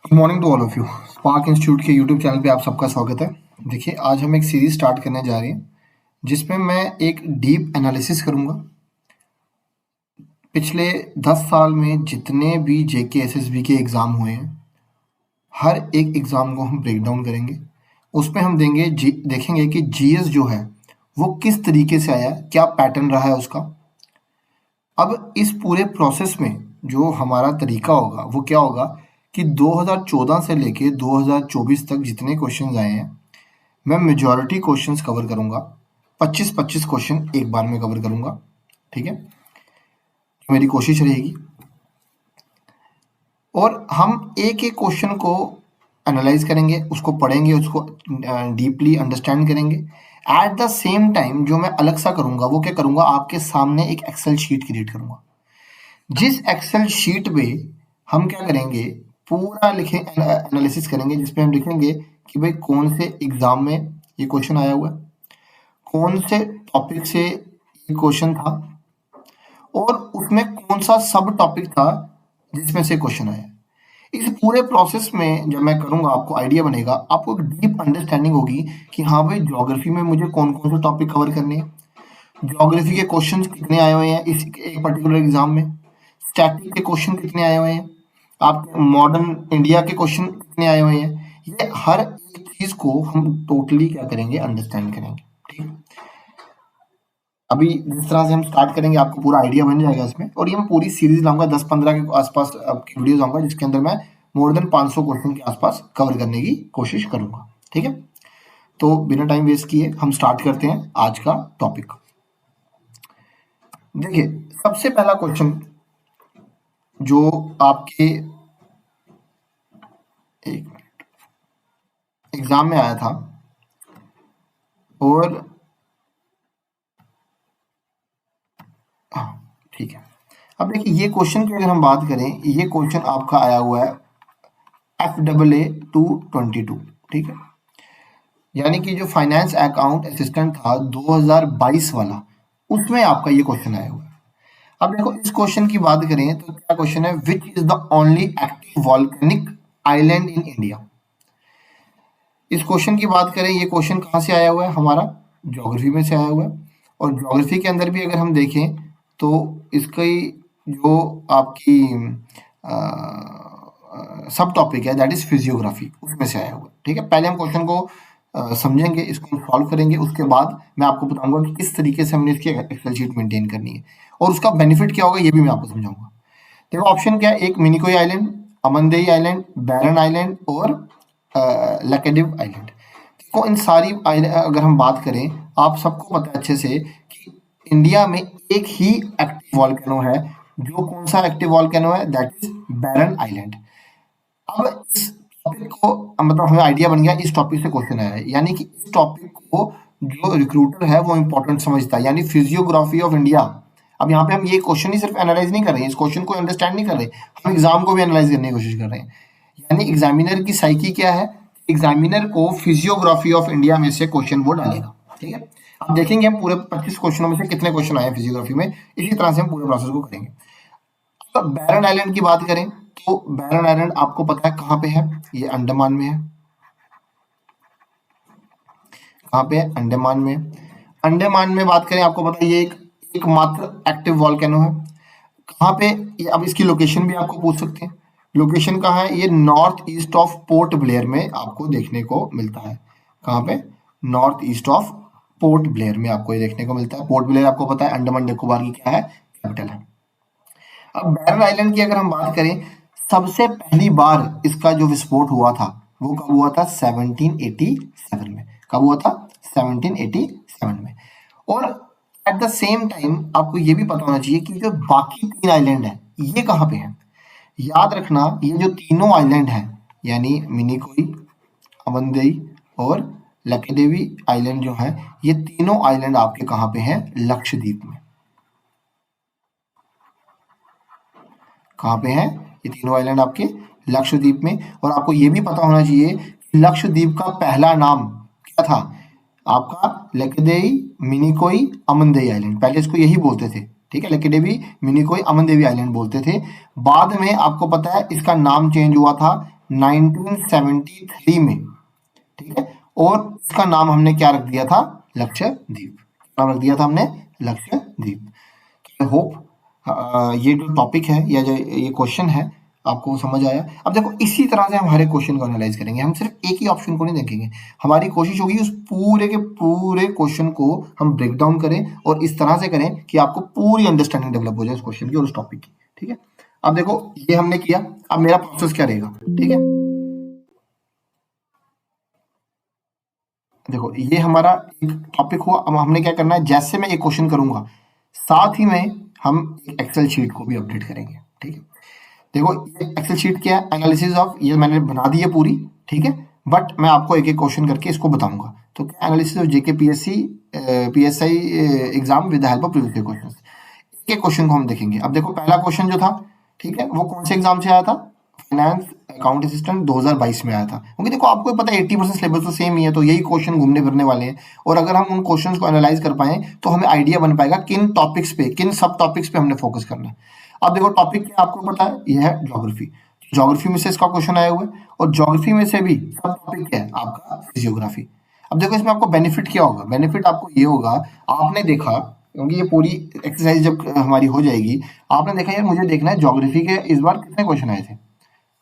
Good morning to all of you. Spark institute के YouTube channel पे आप सबका स्वागत है। देखिए, आज हम एक सीरीज स्टार्ट करने जा रहे हैं जिसमें मैं एक डीप एनालिसिस करूंगा। पिछले 10 साल में जितने भी जेके एसएसबी के एग्ज़ाम हुए हैं, हर एक एग्ज़ाम को हम ब्रेक डाउन करेंगे। उसमें हम देखेंगे कि जीएस जो है वो किस तरीके से आया, क्या पैटर्न रहा है उसका। अब इस पूरे प्रोसेस में जो हमारा तरीका होगा वो क्या होगा कि 2014 से लेके 2024 तक जितने क्वेश्चंस आए हैं, मैं मेजॉरिटी क्वेश्चंस कवर करूंगा। 25-25 क्वेश्चन एक बार में कवर करूंगा, ठीक है। मेरी कोशिश रहेगी और हम एक एक क्वेश्चन को एनालाइज करेंगे, उसको पढ़ेंगे, उसको डीपली अंडरस्टैंड करेंगे। एट द सेम टाइम जो मैं अलग सा करूंगा वो क्या करूंगा, आपके सामने एक एक्सेल शीट क्रिएट करूंगा। जिस एक्सेल शीट पे हम क्या करेंगे, पूरा लिखे एनालिसिस करेंगे, जिसमें हम लिखेंगे कि भाई कौन से एग्जाम में ये क्वेश्चन आया हुआ है, कौन से टॉपिक से ये क्वेश्चन था और उसमें कौन सा सब टॉपिक था जिसमें से क्वेश्चन आया। इस पूरे प्रोसेस में जब मैं करूंगा आपको आइडिया बनेगा, आपको एक डीप अंडरस्टैंडिंग होगी कि हाँ भाई ज्योग्राफी में मुझे कौन कौन से टॉपिक कवर करने हैं, ज्योग्राफी के क्वेश्चन कितने आए हुए हैं इस एक पर्टिकुलर एग्जाम में, स्टैटिक के क्वेश्चन कितने आए हुए हैं, आपके मॉडर्न इंडिया के क्वेश्चन कितने आए हुए हैं। ये हर एक चीज को हम टोटली क्या करेंगे, अंडरस्टैंड करेंगे, ठीक है। अभी जिस तरह से हम स्टार्ट करेंगे आपको पूरा आइडिया बन जाएगा इसमें, और ये मैं पूरी सीरीज लाऊंगा 10-15 के आसपास आपकी वीडियोस लाऊंगा, जिसके अंदर मैं मोर देन 500 क्वेश्चन के आसपास कवर करने की कोशिश करूंगा, ठीक है। तो बिना टाइम वेस्ट किए हम स्टार्ट करते हैं आज का टॉपिक। देखिए, सबसे पहला क्वेश्चन जो आपके एक एग्जाम में आया था, और हाँ ठीक है। अब देखिए, ये क्वेश्चन की अगर हम बात करें, ये क्वेश्चन आपका आया हुआ है FAA 222, ठीक है। यानी कि जो फाइनेंस अकाउंट असिस्टेंट था 2022 वाला, उसमें आपका ये क्वेश्चन आया हुआ है। अब देखो, इस क्वेश्चन की बात करें तो क्या क्वेश्चन है, which is the only active volcanic island in India. इस क्वेश्चन की बात करें, ये क्वेश्चन कहाँ से आया हुआ है, हमारा ज्योग्राफी में से आया हुआ है। और ज्योग्राफी के अंदर भी अगर हम देखें तो इसकी जो आपकी सब टॉपिक है दैट इज फिजियोग्राफी, उसमें से आया हुआ है, ठीक है। पहले हम क्वेश्चन को समझेंगे, इसको हम सॉल्व करेंगे, उसके बाद मैं आपको बताऊंगा कि किस तरीके से हमने इसकी एक्सेल शीट मेंटेन करनी है और उसका बेनिफिट क्या होगा, ये भी मैं आपको समझाऊंगा। देखो, ऑप्शन क्या है, एक मिनिकोई आइलैंड, अमनदेई आइलैंड, बैरन आइलैंड और लकेडिव आइलैंड। देखो, इन सारी अगर हम बात करें, आप सबको पता है अच्छे से कि इंडिया में एक ही एक्टिव वॉल्केनो है। जो कौन सा एक्टिव वॉल्केनो है, दैट इज बैरन आइलैंड। अब इस टॉपिक को मतलब हमें आइडिया बन गया, इस टॉपिक से क्वेश्चन आया है, यानी कि इस टॉपिक को जो रिक्रूटर है वो इंपॉर्टेंट समझता है, यानी फिजियोग्राफी ऑफ इंडिया। अब यहाँ पे हम ये क्वेश्चन ही सिर्फ एनालाइज नहीं कर रहे हैं, इस क्वेश्चन को अंडरस्टैंड नहीं कर रहे, हम एग्जाम को भी एनालाइज करने की कोशिश कर रहे हैं। यानी एग्जामिनर की साइकी क्या है, एग्जामिनर को फिजियोग्राफी ऑफ इंडिया में से क्वेश्चन वो डालेगा, ठीक है। अब देखेंगे हम पूरे 25 क्वेश्चनों में से कितने क्वेश्चन आए फिजियोग्राफी में, इसी तरह से हम पूरे प्रोसेस को करेंगे। तो बैरन आइलैंड की बात करें तो बैरन आइलैंड आपको पता है कहाँ पे है, ये अंडमान में है। कहाँ पे है, अंडमान में। अंडमान में बात करें, आपको पता है ये एकमात्र एक्टिव वॉल्केनो है। कहाँ पे, अब इसकी लोकेशन भी आपको पूछ सकते हैं, लोकेशन कहाँ है, ये north east of port Blair में आपको देखने को मिलता है। कहाँ पे, north east of port Blair में आपको ये देखने को मिलता है। पोर्ट ब्लेयर आपको पता है अंडमान निकोबार की क्या है, कैपिटल है। अब बैरन आइलैंड की अगर हम बात करें, सबसे पहली बार इसका जो विस्फोट हुआ था वो कब हुआ था, 1787 में। कब हुआ था, 1787 में। और एट द सेम टाइम आपको ये भी पता होना चाहिए कि जो बाकी 3 आइलैंड है ये कहाँ पे है। याद रखना, ये जो तीनों आइलैंड है, यानी मिनिकोई, अमनदेई और लक्षद्वीप आइलैंड जो है, ये तीनों आइलैंड आपके कहाँ पे हैं, लक्षद्वीप में। कहाँ पे हैं ये तीनों आइलैंड, आपके लक्षद्वीप में। और आपको ये भी पता होना चाहिए कि लक्षद्वीप का पहला नाम क्या था, आपका लक्षद्वीप, मिनिकोई, अमनदेई आइलैंड। पहले इसको यही बोलते थे, ठीक है, लक्षद्वीप, मिनिकोई, अमनदेवी आइलैंड बोलते थे। बाद में आपको पता है इसका नाम चेंज हुआ था 1973 में, ठीक है। और इसका नाम हमने क्या रख दिया था, लक्षद्वीप। नाम रख दिया था हमने लक्षद्वीप। आई होप ये जो टॉपिक है या जो ये क्वेश्चन है आपको समझ आया। अब देखो इसी तरह से हम हर एक क्वेश्चन को एनालाइज करेंगे, हम सिर्फ एक ही ऑप्शन को नहीं देखेंगे। हमारी कोशिश होगी उस पूरे के पूरे क्वेश्चन को हम ब्रेक डाउन करें और इस तरह से करें कि आपको पूरी अंडरस्टैंडिंग डेवलप हो जाए उस क्वेश्चन की और उस टॉपिक की, ठीक है। अब देखो ये हमने किया, अब मेरा प्रोसेस क्या रहेगा, ठीक है। देखो ये हमारा एक टॉपिक हुआ। अब हमने क्या करना है, जैसे मैं एक क्वेश्चन करूंगा साथ ही में हम एक एक्सेल शीट को भी अपडेट करेंगे, ठीक है। देखो ये एक्सेल शीट क्या है, एनालिसिस ऑफ, ये मैंने बना दी है पूरी, ठीक है। बट मैं आपको एक एक क्वेश्चन करके इसको बताऊंगा। तो क्या, analysis of JK PSC PSI exam with the help of previous question. एक एक क्वेश्चन को हम देखेंगे। अब देखो पहला क्वेश्चन जो था, ठीक है, वो कौन से एग्जाम से आया था, फाइनेंस अकाउंट असिस्टेंट 2022 में आया था। क्योंकि देखो आपको पता है 80% सिलेबस तो सेम ही है, तो यही क्वेश्चन घूमने फिरने वाले हैं। और अगर हम उन क्वेश्चंस को एनालाइज कर पाए तो हमें आइडिया बन पाएगा किन टॉपिक्स पे, किन सब टॉपिक्स पे हमने फोकस करना है। अब देखो टॉपिक क्या आपको पता है, यह है ज्योग्राफी। ज्योग्राफी में से इसका क्वेश्चन आया हुआ है, और ज्योग्राफी में से भी सब टॉपिक क्या है आपका, फिजियोग्राफी। अब देखो इसमें आपको बेनिफिट क्या होगा, बेनिफिट आपको ये होगा, आपने देखा, क्योंकि ये पूरी एक्सरसाइज जब हमारी हो जाएगी, आपने देखा यार मुझे देखना है ज्योग्राफी के इस बार कितने क्वेश्चन आए थे।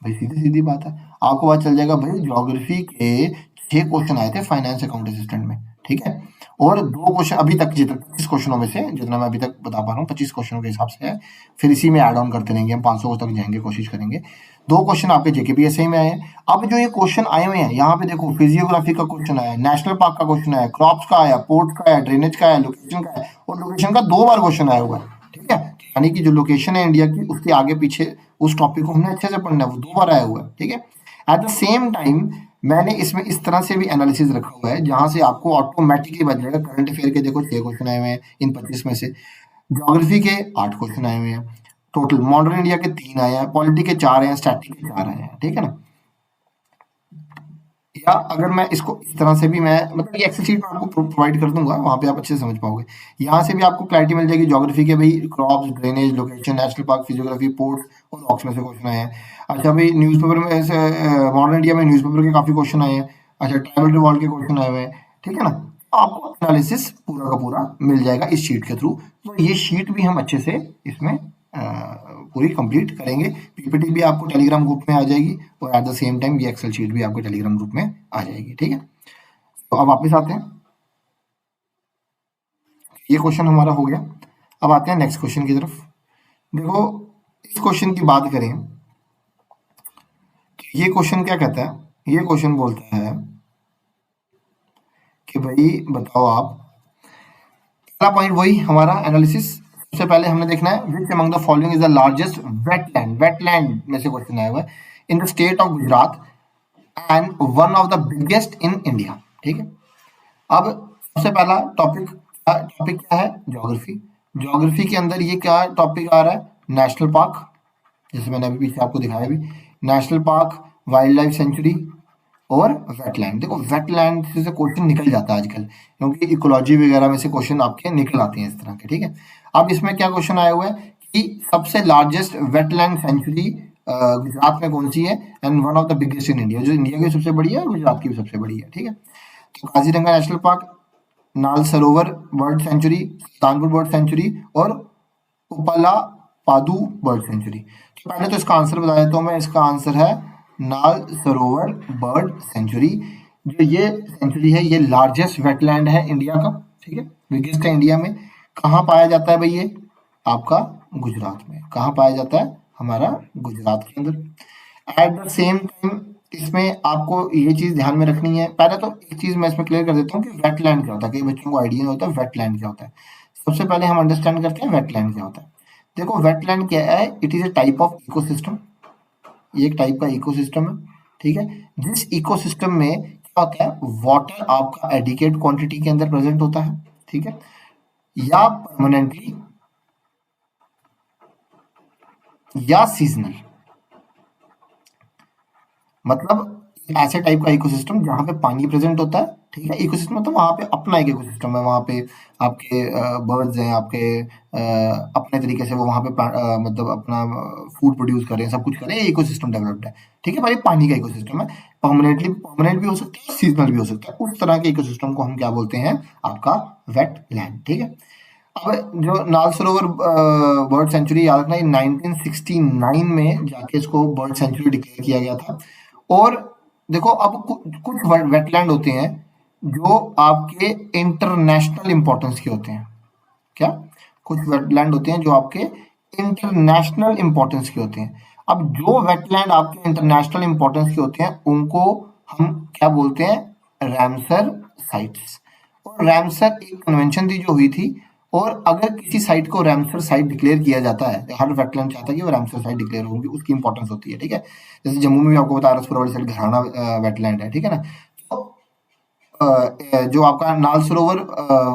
भाई सीधी सीधी बात है, आपको पता चल जाएगा भाई ज्योग्राफी के 6 क्वेश्चन आए थे फाइनेंस अकाउंट असिस्टेंट में, ठीक है। और 2 क्वेश्चन अभी तक, जितना 25 क्वेश्चनों में से जितना मैं अभी तक बता पा रहा हूँ 25 क्वेश्चनों के हिसाब से है। फिर इसी में ऐड ऑन करते रहेंगे, हम 500 तक जाएंगे, कोशिश करेंगे। 2 क्वेश्चन आपके जेकेपीएससी में आए हैं। अब जो ये क्वेश्चन आए हुए हैं यहाँ पे देखो, फिजियोग्राफी का क्वेश्चन आया, नेशनल पार्क का क्वेश्चन आया, क्रॉप्स का आया, पोर्ट का आया, ड्रेनेज का आया, लोकेशन का है, और लोकेशन का 2 बार क्वेश्चन आया हुआ है, ठीक है। यानी कि जो लोकेशन है इंडिया की, उसके आगे पीछे उस टॉपिक को हमने अच्छे से पढ़ना है, वो 2 बार आया हुआ है, ठीक है। एट द सेम टाइम मैंने इसमें इस तरह से भी एनालिसिस रखा हुआ है जहां से आपको ऑटोमेटिकली बच जाएगा। करंट अफेयर के देखो 6 क्वेश्चन आए हुए हैं इन 25 में से, ज्योग्राफी के 8 क्वेश्चन आए हुए हैं टोटल, मॉडर्न इंडिया के 3 आए हैं, पॉलिटी के 4 आए हैं, स्टैटिक के 4 आए हैं, ठीक है ना। या अगर मैं इसको इस तरह से भी, मैं मतलब ये एक्सेल शीट में आपको प्रोवाइड कर दूंगा, वहां पे आप अच्छे से समझ पाओगे। यहाँ से भी आपको क्लैरिटी मिल जाएगी ज्योग्राफी के, भाई crops, drainage, location, national park, physiography, port और ऑक्स में से क्वेश्चन आए हैं। अच्छा भाई न्यूज़पेपर में ऐसे, मॉडर्न इंडिया में न्यूज़पेपर के काफी क्वेश्चन आए हैं। अच्छा ट्राइबल रिवॉल्ट के क्वेश्चन आए हुए हैं, ठीक है ना। तो आपको एनालिसिस पूरा का पूरा मिल जाएगा इस शीट के थ्रू। तो ये शीट भी हम अच्छे से इसमें पूरी कंप्लीट करेंगे। पीपीटी भी आपको टेलीग्राम ग्रुप में आ जाएगी, और एट द सेम टाइम ये एक्सेल शीट भी आपको टेलीग्राम ग्रुप में आ जाएगी, ठीक है। तो अब वापस आते हैं, ये क्वेश्चन हमारा हो गया। अब आते हैं नेक्स्ट क्वेश्चन की तरफ। देखो इस क्वेश्चन की बात करें, ये क्वेश्चन क्या कहता है, ये क्वेश्चन बोलता है कि भाई बताओ आप, पहला पॉइंट वही हमारा एनालिसिस। सबसे पहले हमने देखना है which among the following is the largest wetland, wetland में से क्वेश्चन आया हुआ है, in the state of Gujarat and one of the biggest in India, ठीक है। अब सबसे पहला टॉपिक, टॉपिक क्या है, ज्योग्राफी। ज्योग्राफी के अंदर ये क्या टॉपिक आ रहा है, नेशनल पार्क, जैसे मैंने अभी पीछे आपको दिखाया भी, national park, wild life sanctuary और वेटलैंड। देखो वेटलैंड से क्वेश्चन निकल जाता है आजकल, क्योंकि इकोलॉजी वगैरह में से क्वेश्चन आपके निकल आते हैं इस तरह के, ठीक है। अब इसमें क्या क्वेश्चन आया हुआ है कि सबसे लार्जेस्ट वेटलैंड सेंचुरी गुजरात में कौन सी है, and one of the biggest in India, जो इंडिया की सबसे बड़ी है और गुजरात की भी सबसे बड़ी है, ठीक है। तो काजीरंगा नेशनल पार्क, नाल सरोवर bird sanctuary, Sultanpur bird sanctuary और उपला पादू बर्ड सेंचुरी। तो पहले तो इसका आंसर बता देता हूँ मैं, इसका आंसर है नाल सरोवर बर्ड सेंचुरी। जो ये सेंचुरी है ये लार्जेस्ट वेटलैंड है इंडिया का, ठीक है, बिगेस्ट है इंडिया में। कहाँ पाया जाता है भाई ये, आपका गुजरात में। कहाँ पाया जाता है, हमारा गुजरात के अंदर। एट द सेम टाइम इसमें आपको ये चीज ध्यान में रखनी है, पहले तो एक चीज मैं इसमें क्लियर कर देता हूँ कि वेटलैंड क्या होता है, कई बच्चों को आइडिया नहीं होता वेटलैंड क्या होता है। सबसे पहले हम अंडरस्टैंड करते हैं वेटलैंड क्या होता है। देखो वेटलैंड क्या है, it is A type of ecosystem, ये एक टाइप का इकोसिस्टम है, ठीक है। जिस इकोसिस्टम में क्या होता है, वाटर आपका एडिकेट क्वांटिटी के अंदर प्रेजेंट होता है, ठीक है, या परमानेंटली या सीजनल। मतलब ऐसे टाइप का इकोसिस्टम जहाँ पे पानी प्रेजेंट होता है, ठीक है। इकोसिस्टम मतलब वहाँ पे अपना एक इकोसिस्टम है, वहाँ पे आपके बर्ड्स हैं, आपके अपने तरीके से वो वहाँ पे मतलब अपना फूड प्रोड्यूस कर रहे हैं, सब कुछ कर रहे हैं, इकोसिस्टम डेवलप्ड है, ठीक है। पर ये पानी का इकोसिस्टम है, परमानेंट भी हो सकता है, सीजनल भी हो सकता है। उस तरह के इकोसिस्टम को हम क्या बोलते हैं, आपका वेटलैंड, ठीक है। अब जो नाल सरोवर बर्ड सेंचुरी, याद रखना, ये 1969 में जाके इसको बर्ड सेंचुरी डिक्लेयर किया गया था। और देखो, अब कुछ वेटलैंड होते हैं जो आपके इंटरनेशनल इंपॉर्टेंस के होते हैं। क्या? कुछ वेटलैंड होते हैं जो आपके इंटरनेशनल इंपॉर्टेंस के होते हैं। अब जो वेटलैंड आपके इंटरनेशनल इंपॉर्टेंस के होते हैं उनको हम क्या बोलते हैं, रैमसर साइट्स। और रैमसर एक कन्वेंशन थी जो हुई थी, और अगर किसी साइट को रैमसर साइट डिक्लेयर किया जाता है, हर वेटलैंड चाहता है कि वो रैमसर साइट डिक्लेयर होगी, उसकी इंपॉर्टेंस होती है, ठीक है। जैसे जम्मू में भी आपको बता, रसपुर वाली साइड घराना वेटलैंड है, ठीक है ना। तो जो आपका नाल सरोवर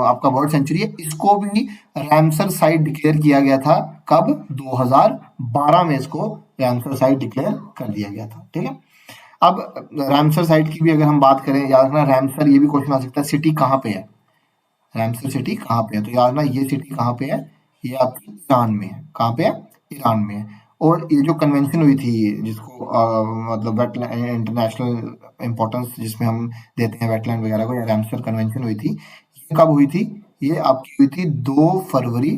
आपका बर्ड सेंचुरी है, इसको भी रैमसर साइट डिक्लेयर किया गया था। कब? 2012 में इसको रैमसर साइट डिक्लेयर कर दिया गया था, ठीक है। अब रैमसर साइट की भी अगर हम बात करें, याद रखना रैमसर, ये भी क्वेश्चन आ सकता है, सिटी कहाँ पे है, रैमसर सिटी कहाँ पे है। तो याद रखना ये सिटी कहाँ पे है, ये आपकी ईरान में है। कहाँ पे है? ईरान में है। और ये जो कन्वेंशन हुई थी जिसको मतलब वेटलैंड इंटरनेशनल इंपॉर्टेंस जिसमें हम देते हैं वेटलैंड वगैरह को, या रैमसर कन्वेंशन हुई थी, ये कब हुई थी? ये आपकी हुई थी 2 फरवरी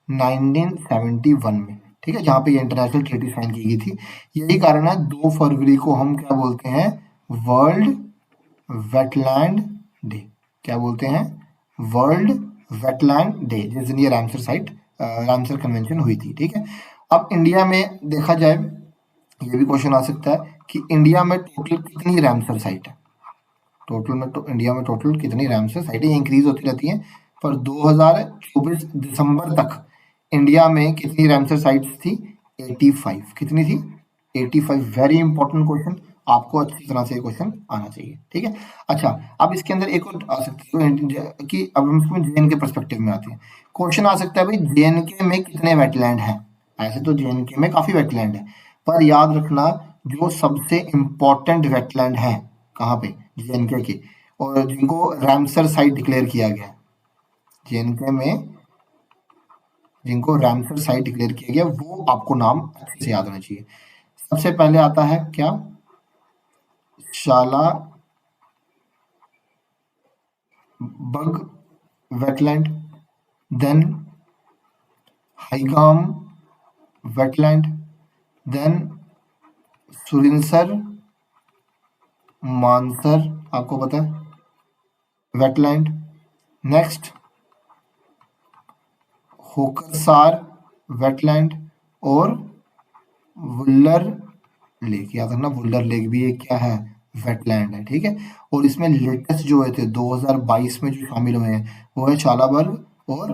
1971 में, ठीक है, जहाँ पे ये इंटरनेशनल ट्रीटी साइन की गई थी। यही कारण है 2 फरवरी को हम क्या बोलते हैं, वर्ल्ड वेटलैंड डे। क्या बोलते हैं? वर्ल्ड वेटलैंड डे, जिस दिन ये रैमसर साइट रैमसर कन्वेंशन हुई थी, ठीक है। अब इंडिया में देखा जाए, ये भी क्वेश्चन आ सकता है कि इंडिया में टोटल कितनी रैमसर साइट है। टोटल में तो इंडिया में टोटल कितनी रैमसर साइट है, ये इंक्रीज होती रहती है। पर 2024 दिसंबर तक इंडिया में कितनी रैमसर साइट्स थी? 85। कितनी थी? 85। वेरी इंपॉर्टेंट क्वेश्चन, आपको अच्छी तरह से ये क्वेश्चन आना चाहिए, ठीक है। अच्छा, अब इसके अंदर एक और आ सकती है कि अब हम इसमें जेएन के परस्पेक्टिव में आते हैं। क्वेश्चन आ सकता है भाई, जेएनके में कितने वेटलैंड हैं। ऐसे तो जेएनके में काफी वेटलैंड है, पर याद रखना जो सबसे इंपॉर्टेंट वेटलैंड है कहाँ पे, जेएनके के, और जिनको रैमसर साइट डिक्लेयर किया गया है, जेएनके में जिनको रैमसर साइट डिक्लेयर किया गया, वो आपको नाम अच्छे से याद होना चाहिए। सबसे पहले आता है क्या, Shallabugh wetland, then Haigam wetland, then Surinsar Mansar, आपको पता है वेटलैंड, नेक्स्ट होकरसार वेटलैंड, और वुल्लर लेक। याद रखना वुल्लर लेक भी एक क्या है, वेटलैंड है, ठीक है। और इसमें लेटेस्ट जो हुए थे 2022 में जो शामिल हुए हैं वो है शालाबर्ग और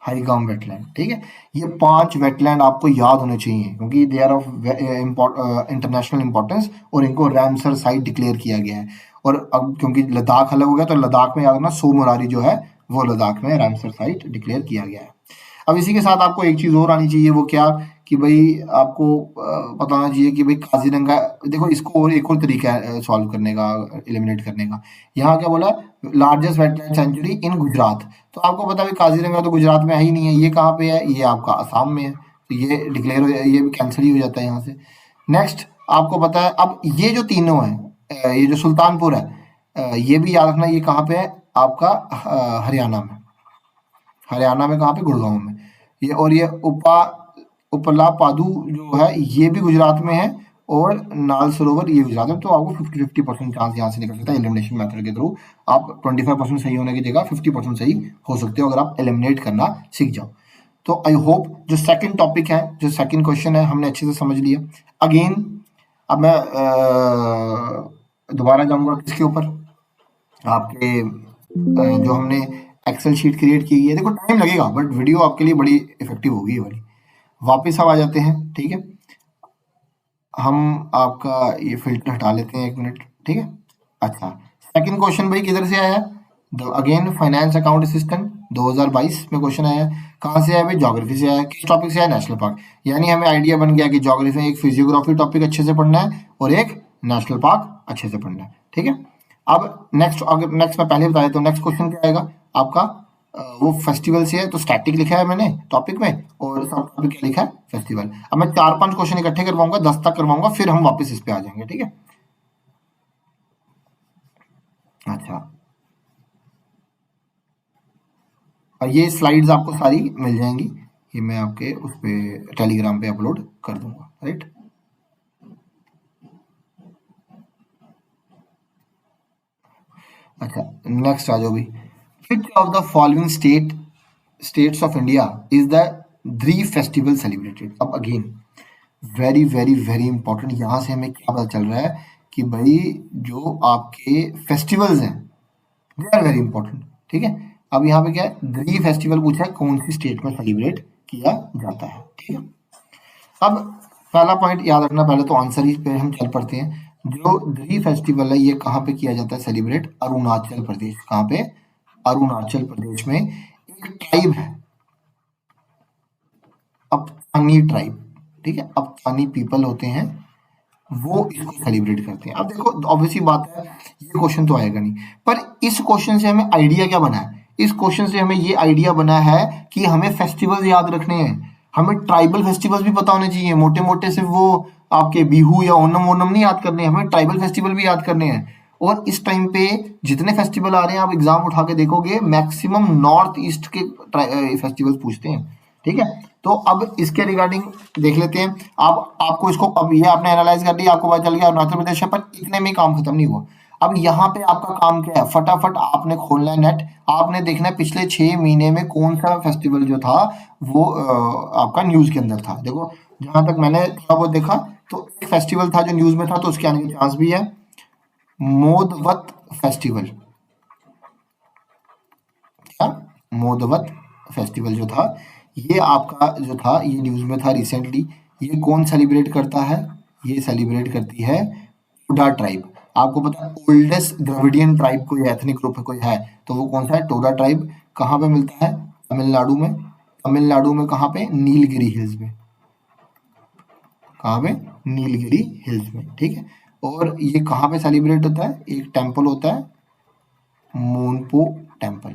हाईगाम वेटलैंड, ठीक है। ये 5 वेटलैंड आपको याद होने चाहिए क्योंकि they are of international importance, और इनको रैमसर साइट डिक्लेयर किया गया है। और अब क्योंकि लद्दाख अलग हो गया, तो लद्दाख में याद रखना सो मुरारी जो है वो लद्दाख में रैमसर साइट डिक्लेयर किया गया है। अब इसी के साथ आपको एक चीज और आनी चाहिए, वो क्या, कि भाई आपको पता होना चाहिए कि भाई काजीरंगा, देखो इसको और एक और तरीका है सॉल्व करने का, एलिमिनेट करने का। यहाँ क्या बोला, लार्जेस्ट वेटलैंड सेंचुरी इन गुजरात। तो आपको पता है काजीरंगा तो गुजरात में है ही नहीं है, ये कहाँ पे है, ये आपका असम में है, तो ये डिक्लेयर हो, ये भी कैंसिल ही हो जाता है यहाँ से। नेक्स्ट आपको पता है, अब ये जो तीनों है, ये जो सुल्तानपुर है, ये भी याद रखना, ये कहाँ पे है आपका, हरियाणा में। हरियाणा में कहाँ पे, गुड़गांव में। ये और ये उपला पादू जो है ये भी गुजरात में है, और नाल सरोवर ये गुजरात में। तो आपको 50-50% चांस यहाँ से निकल सकता है एलिमिनेशन मेथड के थ्रू। आप 25% सही होने की जगह 50% सही हो सकते हो अगर आप एलिमिनेट करना सीख जाओ। तो आई होप जो सेकंड टॉपिक है, जो सेकंड क्वेश्चन है, हमने अच्छे से समझ लिया। अगेन अब मैं दोबारा जाऊंगा किसके ऊपर, आपके जो हमने एक्सेल शीट क्रिएट की है। देखो टाइम लगेगा बट वीडियो आपके लिए बड़ी इफेक्टिव होगी ये वाली। वापस अब आ जाते हैं, ठीक है। हम आपका ये फिल्टर हटा लेते हैं, 1 मिनट, ठीक है। अच्छा, सेकंड क्वेश्चन भाई किधर से आया है, अगेन फाइनेंस अकाउंट असिस्टेंट 2022 में क्वेश्चन आया है। कहाँ से आया भाई, ज्योग्राफी से आया। किस टॉपिक से आया, नेशनल पार्क। यानी हमें आइडिया बन गया कि ज्योग्राफी में एक फिजियोग्राफी टॉपिक अच्छे से पढ़ना है और एक नेशनल पार्क अच्छे से पढ़ना है, ठीक है। अब नेक्स्ट, अगर नेक्स्ट मैं पहले बताया तो नेक्स्ट क्वेश्चन क्या आएगा आपका, वो फेस्टिवल से है तो स्टैटिक लिखा है मैंने टॉपिक में, और सब टॉपिक क्या लिखा है, फेस्टिवल। अब मैं 4-5 क्वेश्चन इकट्ठे करवाऊंगा, 10 तक करवाऊंगा, फिर हम वापस इस पे आ जाएंगे, ठीक है। अच्छा, और ये स्लाइड्स आपको सारी मिल जाएंगी, ये मैं आपके उस पे टेलीग्राम पे अपलोड कर दूंगा, राइट। अच्छा, नेक्स्ट आ जाओ भी। Which of the following states of India is the Dree festival celebrated. अब again very very very important, यहाँ से हमें क्या पता चल रहा है कि भाई जो आपके फेस्टिवल्स हैं दे आर वेरी इंपॉर्टेंट, ठीक है। अब यहाँ पे क्या है, ड्री फेस्टिवल पूछा है कौन सी स्टेट में सेलिब्रेट किया जाता है, ठीक है। अब पहला पॉइंट याद रखना, पहले तो आंसर ही पे हम चल पड़ते हैं। जो ड्री फेस्टिवल है ये कहाँ पे किया जाता है सेलिब्रेट, अरुणाचल प्रदेश। कहाँ पे, अरुणाचल प्रदेश में एक ट्राइब है अपतानी ट्राइब, ठीक है, अपतानी पीपल होते हैं, वो इसको सेलिब्रेट करते हैं। अब देखो ऑब्वियसली बात है, ये क्वेश्चन तो आएगा नहीं, पर इस क्वेश्चन से हमें आइडिया क्या बना है, इस क्वेश्चन से हमें ये आइडिया बना है कि हमें फेस्टिवल्स याद रखने हैं, हमें ट्राइबल फेस्टिवल्स भी पता होने चाहिए। मोटे मोटे सिर्फ वो आपके बिहू या ओनम ओनम नहीं याद करने, हमें ट्राइबल फेस्टिवल भी याद करने हैं। और इस टाइम पे जितने फेस्टिवल आ रहे हैं, आप एग्जाम उठा के देखोगे मैक्सिमम नॉर्थ ईस्ट के फेस्टिवल्स पूछते हैं, ठीक है। तो अब इसके रिगार्डिंग देख लेते हैं। आप आपको इसको, अब ये आपने एनालाइज कर लिया, आपको पता चल गया अरुणाचल प्रदेश है, पर इतने में काम खत्म नहीं हुआ। अब यहाँ पे आपका काम क्या है, फटाफट आपने खोलना है नेट, आपने देखना है पिछले 6 महीने में कौन सा फेस्टिवल जो था वो आपका न्यूज के अंदर था। देखो जहां तक मैंने थोड़ा बहुत देखा तो एक फेस्टिवल था जो न्यूज में था, तो उसके आने के चांस भी है, मोदवत फेस्टिवल। क्या, मोदवत फेस्टिवल जो था, ये आपका जो था ये न्यूज में था रिसेंटली। ये कौन सेलिब्रेट करता है, ये सेलिब्रेट करती है टोडा ट्राइब। आपको पता है ओल्डेस्ट द्रविडियन ट्राइब कोई एथनिक ग्रुप कोई है तो वो कौन सा है, टोडा ट्राइब। कहाँ पे मिलता है, तमिलनाडु में। तमिलनाडु में कहाँ पे, नीलगिरी हिल्स में। कहाँ पे, नीलगिरी हिल्स में, ठीक है। और ये कहाँ पे सेलिब्रेट होता है, एक टेम्पल होता है मोनपो टेम्पल,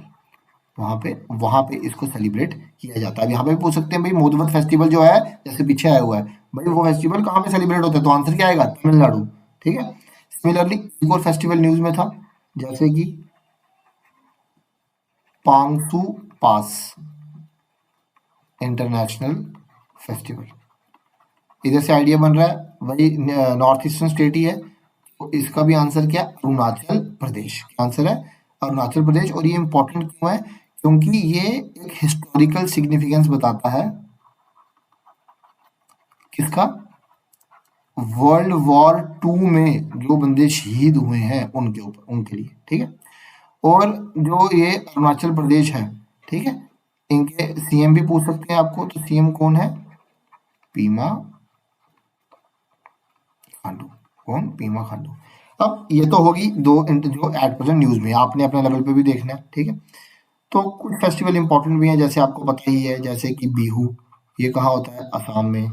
वहां पे इसको सेलिब्रेट किया जाता है। अब यहाँ पे भी पूछ सकते हैं भाई मोदवत फेस्टिवल जो है जैसे पीछे आया हुआ है, भाई वो फेस्टिवल कहाँ पे सेलिब्रेट होता है, तो आंसर क्या आएगा, तमिलनाडु, ठीक है। सिमिलरली एक और फेस्टिवल न्यूज में था जैसे कि पांगसू पास इंटरनेशनल फेस्टिवल। इधर से आइडिया बन रहा है वही नॉर्थ ईस्टर्न स्टेट ही है, तो इसका भी आंसर क्या, अरुणाचल प्रदेश। आंसर है अरुणाचल प्रदेश। और ये इंपॉर्टेंट क्यों है, क्योंकि ये एक हिस्टोरिकल सिग्निफिकेंस बताता है किसका, वर्ल्ड वॉर 2 में जो बंदे शहीद हुए हैं उनके ऊपर, उनके लिए, ठीक है। और जो ये अरुणाचल प्रदेश है, ठीक है, इनके सीएम भी पूछ सकते हैं आपको, तो सीएम कौन है, पीमा खांडू। कौन, पीमा खांडू। अब ये तो होगी दो जो एट प्रेजेंट न्यूज में, आपने अपने लेवल पे भी देखना है, ठीक है। तो कुछ फेस्टिवल इंपॉर्टेंट भी हैं, जैसे आपको पता ही है, जैसे कि बिहू, ये कहाँ होता है, असम में।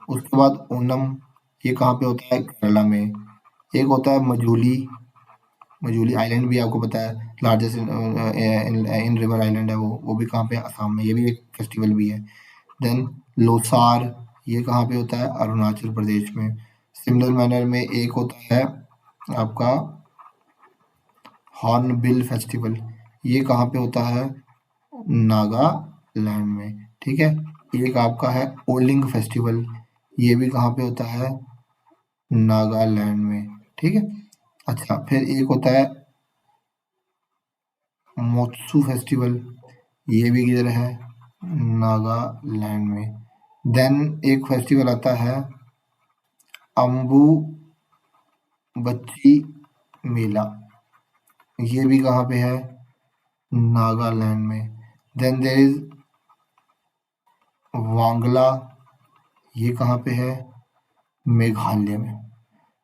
उसके बाद ओनम, ये कहाँ पे होता है, केरला में। एक होता है मजूली, मजूली आइलैंड भी आपको पता है, लार्जेस्ट इन रिवर आइलैंड है वो भी कहाँ पे, असम में, ये भी एक फेस्टिवल भी है। देन लोसार, ये कहाँ पे होता है, अरुणाचल प्रदेश में। सिमिलर मैनर में एक होता है आपका हॉर्नबिल फेस्टिवल, ये कहाँ पे होता है, नागालैंड में, ठीक है। एक आपका है ओलिंग फेस्टिवल, ये भी कहाँ पे होता है, नागालैंड में, ठीक है। अच्छा, फिर एक होता है मोत्सू फेस्टिवल, ये भी किधर है, नागालैंड में। देन एक फेस्टिवल आता है अम्बू बच्ची मेला, ये भी कहाँ पे है, नागालैंड में। देन देयर इज वांगला, ये कहाँ पे है, मेघालय में।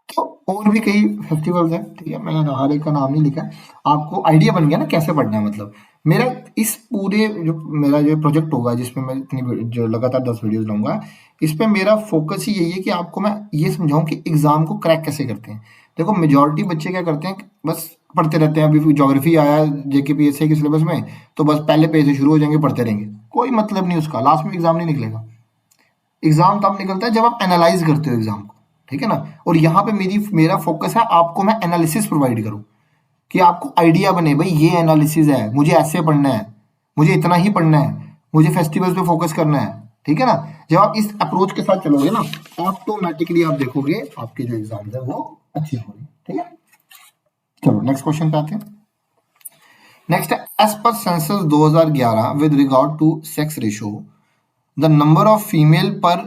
तो और भी कई फेस्टिवल्स हैं, ठीक है, मैंने हर एक का नाम नहीं लिखा, आपको आइडिया बन गया ना कैसे पढ़ना है, मतलब मेरा इस पूरे जो मेरा जो प्रोजेक्ट होगा जिसमें मैं इतनी जो लगातार 10 वीडियोस लाऊंगा, इस पे मेरा फोकस ही यही है कि आपको मैं ये समझाऊं कि एग्जाम को क्रैक कैसे करते हैं। देखो मेजोरिटी बच्चे क्या करते हैं, बस पढ़ते रहते हैं। अभी ज्योग्राफी आया जेकेपीएससी के सिलेबस में, तो बस पहले पेज से शुरू हो जाएंगे, पढ़ते रहेंगे, कोई मतलब नहीं उसका, लास्ट में एग्जाम नहीं निकलेगा। एग्जाम तब निकलता है जब आप एनालाइज करते हो एग्जाम को, ठीक है ना। और यहाँ पे मेरा फोकस है आपको मैं एनालिसिस प्रोवाइड करूँ, कि आपको आइडिया बने, भाई ये एनालिसिस है, मुझे ऐसे पढ़ना है, मुझे इतना ही पढ़ना है, मुझे फेस्टिवल्स पे फोकस करना है, ठीक है ना। जब आप इस अप्रोच के साथ चलोगे ना, ऑटोमेटिकली आप देखोगे आपके जो एग्जाम है वो अच्छे होंगे, ठीक है। चलो नेक्स्ट क्वेश्चन पे आते हैं। नेक्स्ट है, as per census 2011 with regard to sex ratio the number of female per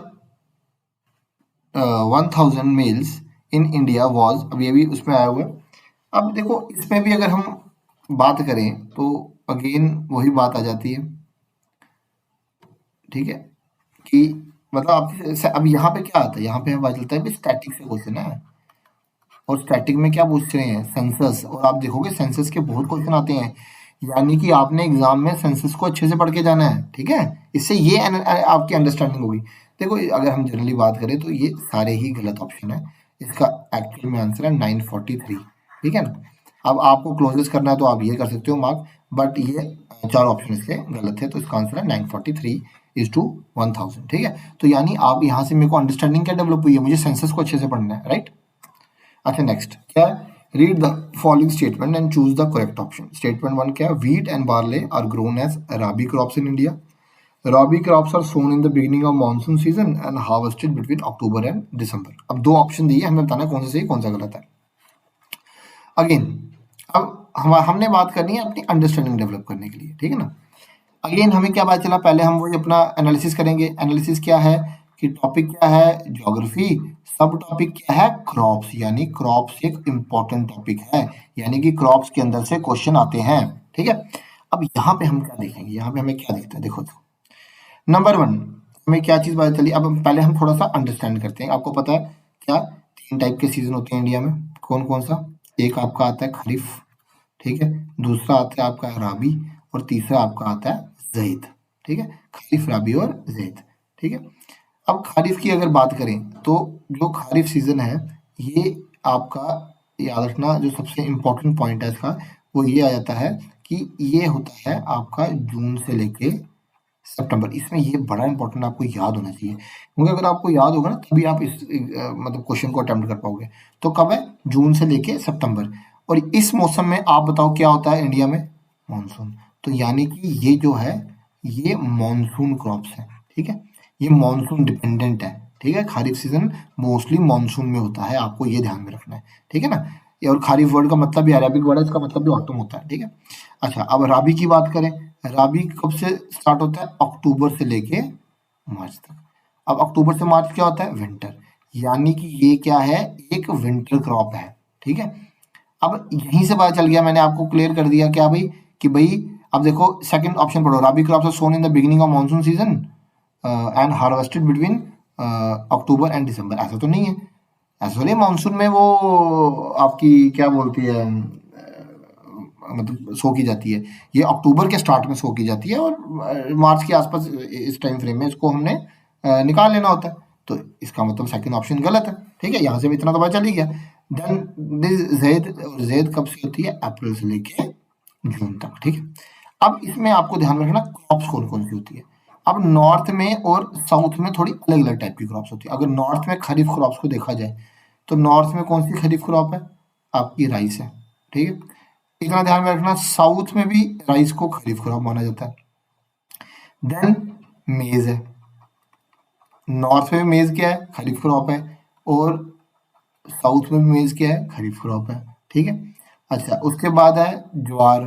1000 males in India was, अब ये भी उसमें आया हुआ है। अब देखो इसमें भी अगर हम बात करें तो अगेन वही बात आ जाती है, ठीक है, कि मतलब अब यहाँ पे क्या आता है, यहाँ पे हमें पता चलता है स्टैटिक से क्वेश्चन है, और स्टैटिक में क्या पूछ रहे हैं, सेंसस। और आप देखोगे सेंसस के बहुत क्वेश्चन आते हैं, यानी कि आपने एग्जाम में सेंसस को अच्छे से पढ़ के जाना है, ठीक है। इससे ये आपकी अंडरस्टैंडिंग होगी। देखो अगर हम जनरली बात करें तो ये सारे ही गलत ऑप्शन है, इसका एक्चुअल में आंसर है 943, ठीक है ना। अब आपको क्लोजेस करना है तो आप ये कर सकते हो मार्क, बट ये चार ऑप्शन इससे गलत है, तो इसका आंसर है 943 इज टू 1000, ठीक है। तो यानी आप यहाँ से मेरे को अंडरस्टैंडिंग क्या डेवलप हुई है, मुझे सेंसस को अच्छे से पढ़ना है, राइट। अच्छा नेक्स्ट क्या है, read the following statement and choose the correct option. Statement 1 क्या है, wheat and barley are grown as rabi crops in India. Rabi crops are sown in the beginning of monsoon season and harvested between October and December. अब दो option दिए, हमें बताना कौन सा सही कौन सा गलत है। अगेन अब हमने बात करनी है अपनी अंडरस्टैंडिंग डेवलप करने के लिए, ठीक है ना। अगेन हमें क्या पता चला, पहले हम वही अपना एनालिसिस करेंगे। एनालिसिस क्या है कि टॉपिक क्या है, ज्योग्राफी, सब टॉपिक क्या है, क्रॉप्स, यानी क्रॉप्स एक इंपॉर्टेंट टॉपिक है, यानी कि क्रॉप्स के अंदर से क्वेश्चन आते हैं, ठीक है। अब यहाँ पे हम क्या देखेंगे, यहाँ पे हमें क्या दिखता है, देखो नंबर 1 हमें क्या चीज पता चली। अब पहले हम थोड़ा सा अंडरस्टैंड करते हैं। आपको पता है क्या, 3 टाइप के सीजन होते हैं इंडिया में, कौन कौन सा, एक आपका आता है खरीफ, ठीक है, दूसरा आता है आपका राबी, और तीसरा आपका आता है ज़ैद, ठीक है। खरीफ, राबी और ज़ैद, ठीक है। अब खरीफ की अगर बात करें तो जो खरीफ सीजन है, ये आपका याद रखना, जो सबसे इम्पोर्टेंट पॉइंट है इसका वो ये आ जाता है कि ये होता है आपका जून से लेके सितंबर। इसमें ये बड़ा इंपॉर्टेंट आपको याद होना चाहिए, क्योंकि अगर आपको याद होगा ना तभी आप इस मतलब क्वेश्चन को अटेम्प्ट कर पाओगे। तो कब है, जून से लेके सितंबर। और इस मौसम में आप बताओ क्या होता है इंडिया में, मानसून। तो यानी कि ये जो है ये मानसून क्रॉप्स है, ठीक है, ये मानसून डिपेंडेंट है, ठीक है। खरीफ सीजन मोस्टली मानसून में होता है, आपको ये ध्यान में रखना है, ठीक है ना। और खरीफ वर्ड का मतलब भी अरेबिक वर्ड है, इसका मतलब भी ऑटम होता है, ठीक है। अच्छा अब राबी की बात करें, राबी कब से स्टार्ट होता है, अक्टूबर से लेके मार्च तक। अब अक्टूबर से मार्च क्या होता है, विंटर, यानी कि ये क्या है, एक विंटर क्रॉप है, ठीक है। अब यहीं से पता चल गया, मैंने आपको क्लियर कर दिया क्या भाई, कि भाई अब देखो सेकंड ऑप्शन पढ़ो, rabi crops are sown in the beginning of monsoon season and harvested between October and December. ऐसा तो नहीं है, ऐसा नहीं, मानसून में वो आपकी क्या बोलती है मतलब सो की जाती है, ये अक्टूबर के स्टार्ट में सो की जाती है, और मार्च के आसपास इस टाइम फ्रेम में इसको हमने निकाल लेना होता है। तो इसका मतलब सेकंड ऑप्शन गलत है, ठीक है। यहाँ से भी इतना तो पता चल ही गया। देन दिस जैद, और जैद कब से होती है, अप्रैल से लेके जून तक, ठीक है। अब इसमें आपको ध्यान में रखना क्रॉप्स कौन कौन सी होती है। अब नॉर्थ में और साउथ में थोड़ी अलग अलग टाइप की क्रॉप्स होती है। अगर नॉर्थ में खरीफ क्रॉप्स को देखा जाए तो नॉर्थ में कौन सी खरीफ क्रॉप है, आपकी राइस है, ठीक है। इतना ध्यान में रखना, साउथ में भी राइस को खरीफ क्रॉप माना जाता है। देन मेज है, नॉर्थ में मेज क्या है, खरीफ क्रॉप है, और साउथ में मेज क्या है, खरीफ क्रॉप है, ठीक है। अच्छा उसके बाद है ज्वार,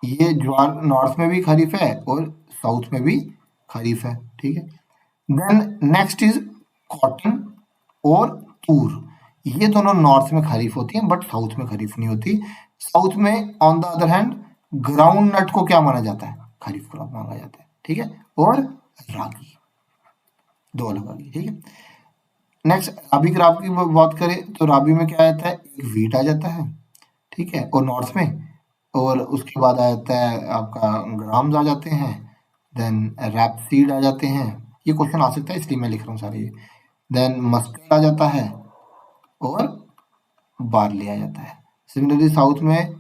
ये ज्वार नॉर्थ में भी खरीफ है और साउथ में भी खरीफ है, ठीक है। देन नेक्स्ट इज कॉटन और तूर, ये दोनों नॉर्थ में खरीफ होती हैं बट साउथ में खरीफ नहीं होती। साउथ में on the other hand ground nut को क्या माना जाता है, खरीफ क्रॉप माना जाता है, ठीक है। और रागी, दो अलग रागी, ठीक है। नेक्स्ट राबी क्रॉप की बात करें तो राबी में क्या आता है, एक वीट आ जाता है, ठीक है, और नॉर्थ में, और उसके बाद आ जाता है आपका ग्राम्स आ जाते हैं, देन रैपसीड आ जाते हैं। ये क्वेश्चन आ सकता है इसलिए मैं लिख रहा हूँ सारे ये। देन मस्टर्ड आ जाता है और बार्ली आ जाता है। सिमिलरली साउथ में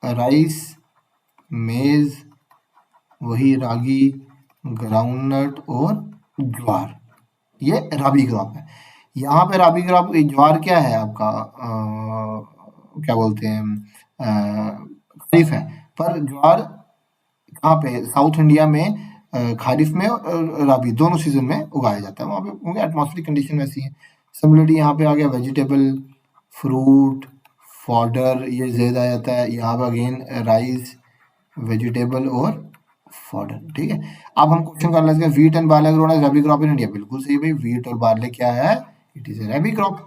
राइस, मेज, वही रागी, ग्राउंडनट और ज्वार, ये राबी क्रॉप है। यहाँ पे राबी क्रॉप ज्वार क्या है आपका क्या बोलते हैं खरीफ है। पर ज्वार कहाँ पे साउथ इंडिया में खारिफ में और राबी दोनों सीजन में उगाया जाता है। वहाँ पे क्योंकि एटमॉस्फेरिक कंडीशन वैसी है। सिमिलरली यहाँ पे आ गया वेजिटेबल, फ्रूट, फॉडर, ये ज़ेड आ जाता है। यहाँ पे अगेन राइस, वेजिटेबल और फॉडर, ठीक है। अब हम क्वेश्चन कर लेते हैं, wheat and barley grown as rabi crop in India. बिल्कुल सही भाई, व्हीट और बार्ले क्या है, it is a rabi crop,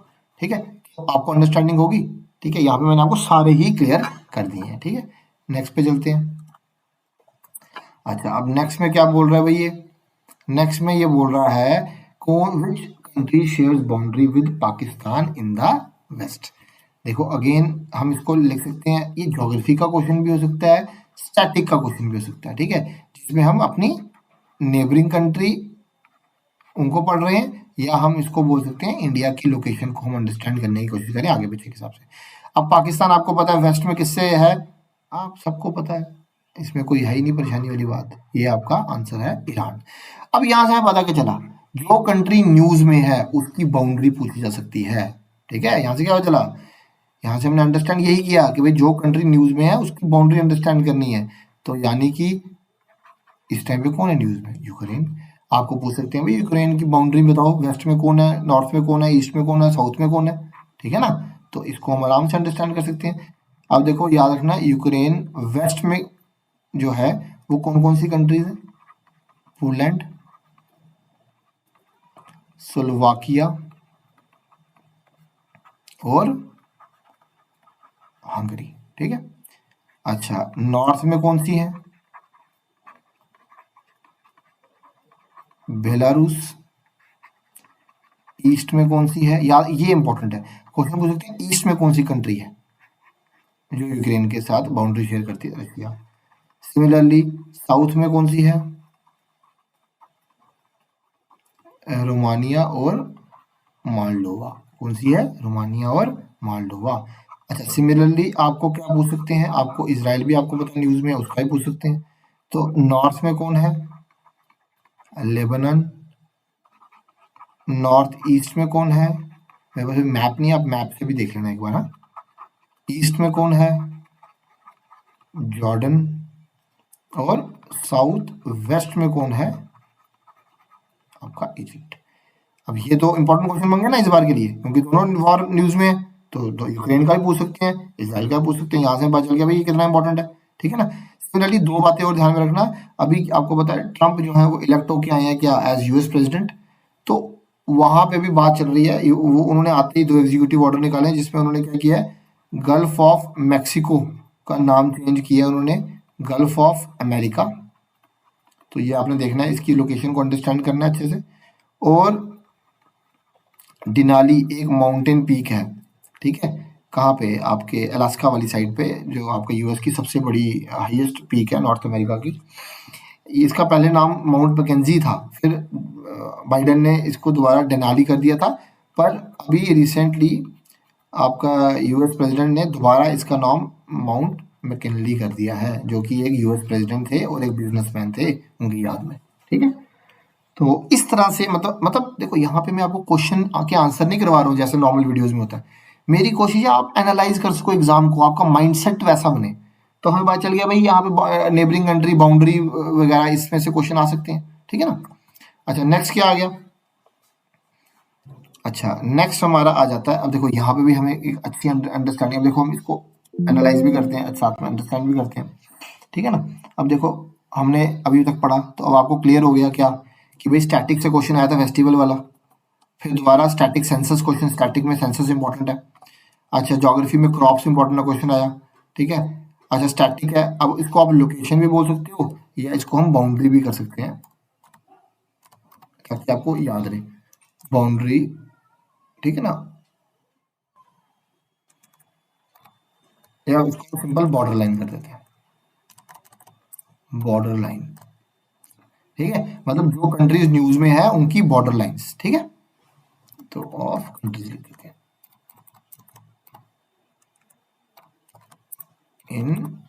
ठीक है। तो आपको अंडरस्टैंडिंग होगी, ठीक है। यहाँ पे मैंने आपको सारे ही क्लियर कर दिए हैं, ठीक है। नेक्स्ट पे चलते हैं। अच्छा, अब नेक्स्ट में क्या बोल रहा है भाई ये, नेक्स्ट में ये बोल रहा है कौन which country shares boundary with Pakistan in the west. देखो अगेन हम इसको लिख सकते हैं, ये ज्योग्राफी का क्वेश्चन भी हो सकता है, स्टैटिक का क्वेश्चन भी हो सकता है, ठीक है। जिसमें हम अपनी नेबरिंग कंट्री उनको पढ़ रहे हैं, या हम इसको बोल सकते हैं इंडिया की लोकेशन को हम अंडरस्टैंड करने की कोशिश करें आगे पीछे के हिसाब से। अब पाकिस्तान आपको पता है वेस्ट में किससे है, आप सबको पता है, इसमें कोई है ही नहीं परेशानी वाली बात। ये आपका आंसर है ईरान। अब यहाँ से हमें पता क्या चला, जो कंट्री न्यूज में है उसकी बाउंड्री पूछी जा सकती है, ठीक है। यहाँ से क्या पता चला, यहाँ से हमने अंडरस्टैंड यही किया कि भाई जो कंट्री न्यूज में है उसकी बाउंड्री अंडरस्टैंड करनी है। तो यानी कि इस टाइम पे कौन है न्यूज में, यूक्रेन। आपको पूछ सकते हैं भाई यूक्रेन की बाउंड्री बताओ, वेस्ट में कौन है, नॉर्थ में कौन है, ईस्ट में कौन है, साउथ में कौन है, ठीक है ना। तो इसको हम आराम से अंडरस्टैंड कर सकते हैं। अब देखो याद रखना, यूक्रेन वेस्ट में जो है वो कौन कौन सी कंट्रीज है, पोलैंड, स्लोवाकिया और हंगरी, ठीक है। अच्छा, नॉर्थ में कौन सी है, बेलारूस। ईस्ट में कौन सी है, यार ये इंपॉर्टेंट है, क्वेश्चन पूछ सकते हैं ईस्ट में कौन सी कंट्री है जो यूक्रेन के साथ बाउंड्री शेयर करती है, रशिया। सिमिलरली साउथ में कौन सी है, रोमानिया और मालडोवा। कौन सी है, रोमानिया और मालडोवा। अच्छा, सिमिलरली आपको क्या पूछ सकते हैं, आपको इसराइल भी आपको पता न्यूज में है, उसका ही पूछ सकते हैं। तो नॉर्थ में कौन है, लेबनान। नॉर्थ ईस्ट में कौन है, मेरे पास मैप नहीं है, आप मैप से भी देख लेना एक बार। हाँ, ईस्ट में कौन है, जॉर्डन। और साउथ वेस्ट में कौन है, आपका इजिप्ट। अब ये तो इंपॉर्टेंट क्वेश्चन बन गए ना इस बार के लिए, क्योंकि दोनों वॉर न्यूज में है। तो यूक्रेन का भी पूछ सकते हैं, इसराइल का भी पूछ सकते हैं। यहाँ से पता चल गया भाई ये कितना इंपॉर्टेंट है, ठीक है ना। सिमिलरली दो बातें और ध्यान में रखना। अभी आपको पता है ट्रंप जो है वो इलेक्ट होके आए हैं क्या एज यूएस प्रेसिडेंट। तो वहां पे भी बात चल रही है, वो उन्होंने आते ही दो एग्जीक्यूटिव ऑर्डर निकाले हैं, जिसमें उन्होंने क्या किया है, गल्फ ऑफ मैक्सिको का नाम चेंज किया है उन्होंने, गल्फ ऑफ अमेरिका। तो ये आपने देखना है, इसकी लोकेशन को अंडरस्टैंड करना है अच्छे से। और डिनाली एक माउंटेन पीक है, ठीक है। कहाँ पे, आपके अलास्का वाली साइड पे, जो आपके यूएस की सबसे बड़ी हाईएस्ट पीक है नॉर्थ अमेरिका की। इसका पहले नाम माउंट मैकेंजी था, फिर बाइडन ने इसको दोबारा डेनाली कर दिया था। पर अभी रिसेंटली आपका यूएस प्रेसिडेंट ने दोबारा इसका नाम माउंट मैकिनली कर दिया है, जो कि एक यूएस प्रेसिडेंट थे और एक बिजनेसमैन थे उनकी याद में, ठीक है। तो इस तरह से मतलब देखो यहाँ पे मैं आपको क्वेश्चन के आंसर नहीं करवा रहा हूँ जैसे नॉर्मल वीडियोस में होता है। मेरी कोशिश है आप एनालाइज कर सको एग्जाम को, आपका माइंडसेट वैसा बने। तो हमें पता चल गया भाई यहाँ पे नेबरिंग कंट्री बाउंड्री वगैरह इसमें से क्वेश्चन आ सकते हैं, ठीक है ना। अच्छा, नेक्स्ट क्या आ गया। अच्छा, नेक्स्ट हमारा आ जाता है, अब देखो यहाँ पे भी हमें एक अच्छी अंडरस्टैंडिंग, अब देखो हम इसको एनालाइज भी करते हैं साथ में अंडरस्टैंड भी करते हैं, ठीक है ना। अब देखो हमने अभी तक पढ़ा, तो अब आपको क्लियर हो गया क्या कि भाई स्टैटिक से क्वेश्चन आया था फेस्टिवल वाला, फिर दोबारा स्टैटिक सेंसस क्वेश्चन, स्टैटिक में सेंसस इंपॉर्टेंट है। अच्छा, ज्योग्राफी में क्रॉप्स इंपॉर्टेंट क्वेश्चन आया, ठीक है। अच्छा, स्टैटिक है, अब इसको आप लोकेशन भी बोल सकते हो या इसको हम बाउंड्री भी कर सकते हैं, ताकि आपको याद रहे बाउंड्री, ठीक है ना। या उसको सिंपल बॉर्डर लाइन कर देते हैं, बॉर्डर लाइन। ठीक है, मतलब जो कंट्रीज न्यूज में है उनकी बॉर्डर लाइंस। ठीक है, तो ऑफ कंट्रीज लिख देते हैं इन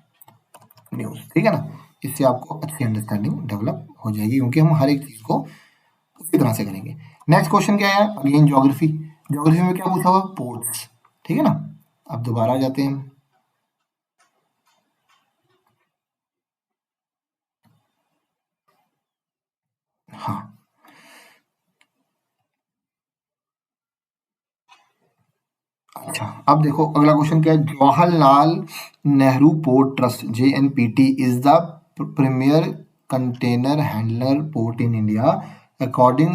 न्यूज। ठीक है ना, इससे आपको अच्छी अंडरस्टैंडिंग डेवलप हो जाएगी, क्योंकि हम हर एक चीज को उसी तरह से करेंगे। नेक्स्ट क्वेश्चन क्या है, अगेन ज्योग्राफी। ज्योग्राफी में क्या पूछा हुआ, पोर्ट्स। ठीक है ना, अब दोबारा आ जाते हैं। हाँ, अच्छा, अब देखो अगला क्वेश्चन क्या है, Jawaharlal Nehru port trust JNPT is the premier container handler port in India according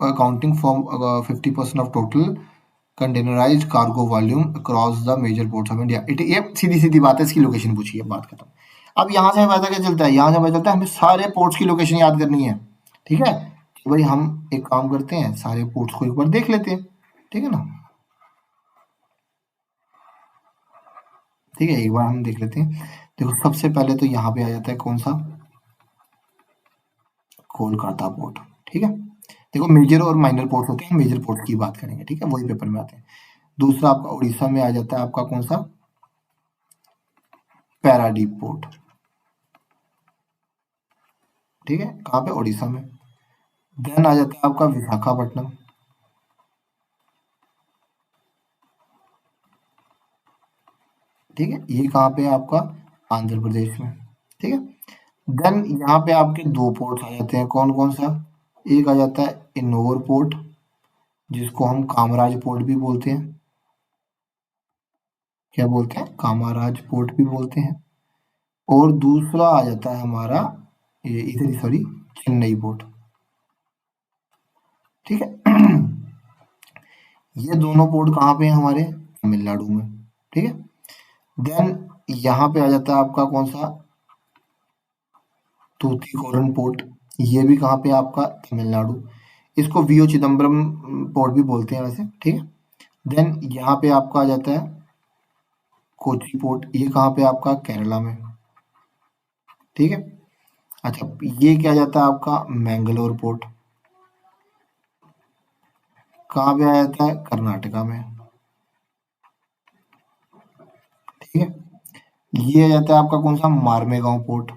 accounting for 50% of total containerised cargo volume across the major ports of India. It ये सीधी सीधी बात है, इसकी लोकेशन पूछी है, बात खत्म। अब यहाँ से हमें पता क्या चलता है, यहाँ से पता चलता है हमें सारे पोर्ट्स की लोकेशन याद करनी है। ठीक है, तो भाई हम एक काम करते हैं, सारे पोर्ट्स को एक बार देख लेते हैं। ठीक है ना, ठीक है, एक बार हम देख लेते हैं। देखो सबसे पहले तो यहाँ पे आ जाता है कौन सा, कोलकाता पोर्ट। ठीक है, देखो मेजर और माइनर पोर्ट होते हैं, मेजर पोर्ट की बात करेंगे। ठीक है, वही पेपर में आते हैं। दूसरा आपका उड़ीसा में आ जाता है आपका कौन सा, पैराडीप पोर्ट। ठीक है, कहाँ पे, उड़ीसा में। देन आ जाता है आपका विशाखापट्टनम। ठीक है, ये कहाँ पे है आपका, आंध्र प्रदेश में। ठीक है, देन यहाँ पे आपके दो पोर्ट आ जाते हैं, कौन कौन सा, एक आ जाता है इन्नोवर पोर्ट, जिसको हम कामराज पोर्ट भी बोलते हैं। क्या बोलते हैं, कामाराज पोर्ट भी बोलते हैं। और दूसरा आ जाता है हमारा ये इधर ही, सॉरी, चेन्नई पोर्ट। ठीक है, ये दोनों पोर्ट कहाँ पे हैं हमारे, तमिलनाडु में। ठीक है, देन यहाँ पे आ जाता है आपका कौन सा, तूतीकोरन पोर्ट। ये भी कहाँ पे है आपका, तमिलनाडु। इसको वीओ चिदम्बरम पोर्ट भी बोलते हैं वैसे। ठीक है, देन यहाँ पे आपका आ जाता है कोची पोर्ट, ये कहाँ पे आपका, केरला में। ठीक है, अच्छा, ये क्या जाता है आपका, मैंगलोर पोर्ट, कहाँ पे आ जाता है, कर्नाटका में। ठीक है, ये आ जाता है आपका कौन सा, मारमेगांव पोर्ट,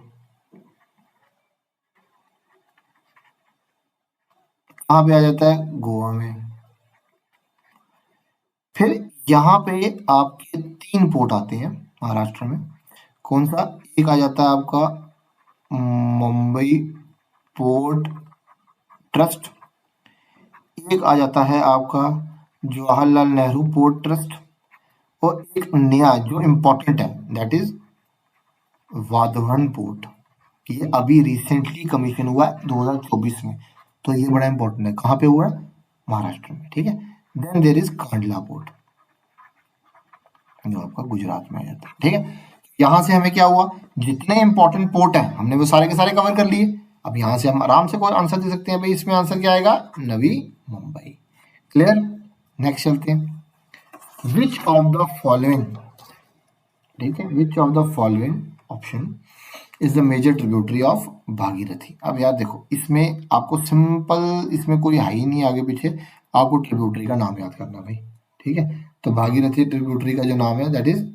कहाँ पे आ जाता है, गोवा में। फिर यहाँ पे आपके तीन पोर्ट आते हैं महाराष्ट्र में, कौन सा, एक आ जाता है आपका मुंबई पोर्ट ट्रस्ट, एक आ जाता है आपका जवाहरलाल नेहरू पोर्ट ट्रस्ट, और एक नया जो इम्पोर्टेंट है दैट इज वाधवन पोर्ट। ये अभी रिसेंटली कमीशन हुआ है 2024 में, तो ये बड़ा इंपॉर्टेंट है। कहाँ पे हुआ है, महाराष्ट्र में। ठीक है, then there is Kandla port, जो आपका गुजरात में आ जाता है। ठीक है, यहाँ से हमें क्या हुआ, जितने इंपॉर्टेंट पोर्ट हैं हमने वो सारे के सारे कवर कर लिए। अब यहाँ से हम आराम से कोई आंसर दे सकते हैं, भाई इसमें आंसर क्या आएगा, नवी मुंबई। क्लियर, नेक्स्ट चलते हैं, विच ऑफ द फॉलोइंग। ठीक है, which of the following option is the major tributary of Bhagirathi. अब यार देखो, इसमें आपको सिंपल, इसमें कोई है ही नहीं आगे पीछे, आपको ट्रिब्यूटरी का नाम याद करना भाई। ठीक है, तो भागीरथी ट्रिब्यूटरी का जो नाम है that is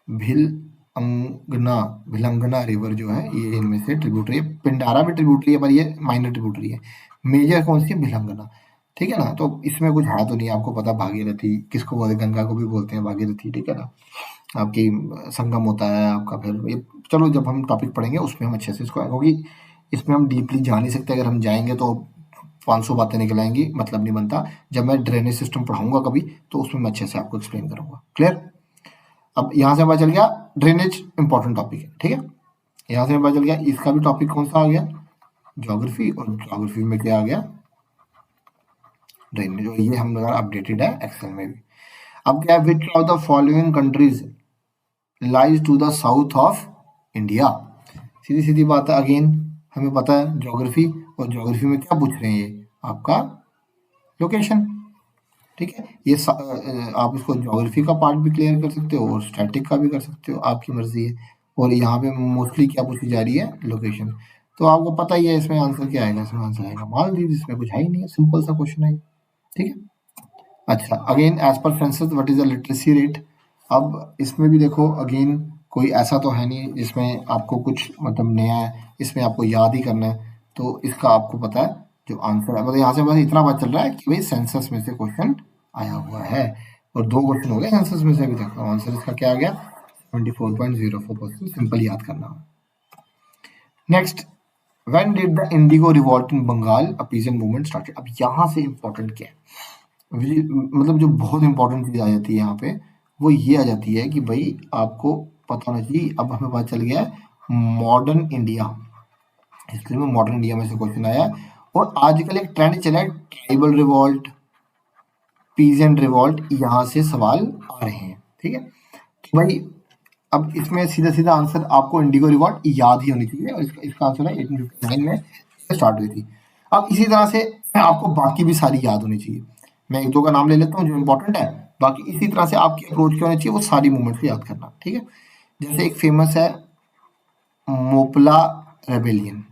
Bhilangana, Bhilangana river जो है, ये इनमें से ट्रिब्यूटरी है। पिंडारा भी ट्रिब्यूटरी है, पर ये माइनर ट्रिब्यूटरी है। मेजर कौन सी है, भिलंगना। ठीक है ना, तो इसमें कुछ है तो नहीं, आपको पता भागीरथी किसको बोलते हैं, गंगा को भी बोलते हैं भागीरथी। ठीक है ना, आपकी संगम होता है आपका। फिर ये चलो, जब हम टॉपिक पढ़ेंगे उसमें हम अच्छे से इसको, क्योंकि इसमें हम डीपली जा नहीं सकते, अगर हम जाएंगे तो 500 बातें निकल आएंगी, मतलब नहीं बनता। जब मैं ड्रेनेज सिस्टम पढ़ाऊंगा कभी, तो उसमें मैं अच्छे से आपको एक्सप्लेन करूंगा। क्लियर, अब यहाँ से पता चल गया ड्रेनेज इंपॉर्टेंट टॉपिक है। ठीक है, यहाँ से पता चल गया इसका भी टॉपिक कौन सा आ गया, ज्योग्राफी, और ज्योग्राफी में क्या आ गया, ड्रेनेज, और ये हम लोग अपडेटेड है एक्सेल में भी। अब क्या है, which of the following countries lies to the south of India. सीधी सीधी बात है, अगेन हमें पता है ज्योग्राफी, और ज्योग्राफी में क्या पूछ रहे हैं, ये आपका लोकेशन। ठीक है। ये आप इसको ज्योग्राफी का पार्ट भी क्लियर कर सकते हो और स्टैटिक का भी कर सकते हो, आपकी मर्जी है। और यहाँ पे मोस्टली क्या पूछी जा रही है, लोकेशन। तो आपको पता ही है इसमें आंसर क्या आएगा, इसमें आंसर आएगा मालदीव, इसमें कुछ है ही नहीं है, सिंपल सा क्वेश्चन है। ठीक है। अच्छा, again as per census what is the literacy rate. अब इसमें भी देखो अगेन कोई ऐसा तो है नहीं जिसमें आपको कुछ मतलब नया है, इसमें आपको याद ही करना है। तो इसका आपको पता है जो आंसर है, मतलब यहाँ से बस इतना पता चल रहा है कि भाई सेंसस में से क्वेश्चन आया हुआ है। और 2 क्वेश्चन हो गए सेंसस में से अभी तक। आंसर इसका क्या आ गया, 24.04%, सिंपल याद करना। Next, when did the indigo revolt in Bengal a peasant movement started. अब यहाँ से इंपॉर्टेंट क्या है, मतलब जो बहुत इंपॉर्टेंट चीज आ जाती है यहाँ पे, वो ये आ जाती है कि भाई आपको पता होना चाहिए। अब हमें पता चल गया है मॉडर्न इंडिया, हिस्ट्री में मॉडर्न इंडिया में से क्वेश्चन आया है। और आजकल एक ट्रेंड चला है ट्राइबल रिवॉल्ट, पीजेंट रिवॉल्ट, यहाँ से सवाल आ रहे हैं। ठीक है। तो भाई अब इसमें सीधा सीधा आंसर आपको इंडिगो रिवॉल्ट याद ही होनी चाहिए, और इसका आंसर है 1859 में स्टार्ट हुई थी। अब इसी तरह से आपको बाकी भी सारी याद होनी चाहिए। मैं 1-2 का नाम ले लेता हूँ जो इंपॉर्टेंट है, बाकी इसी तरह से आपकी अप्रोच क्या होनी चाहिए, वो सारी मूवमेंट को याद करना। ठीक है। जैसे एक फेमस है मोपला रेबेलियन।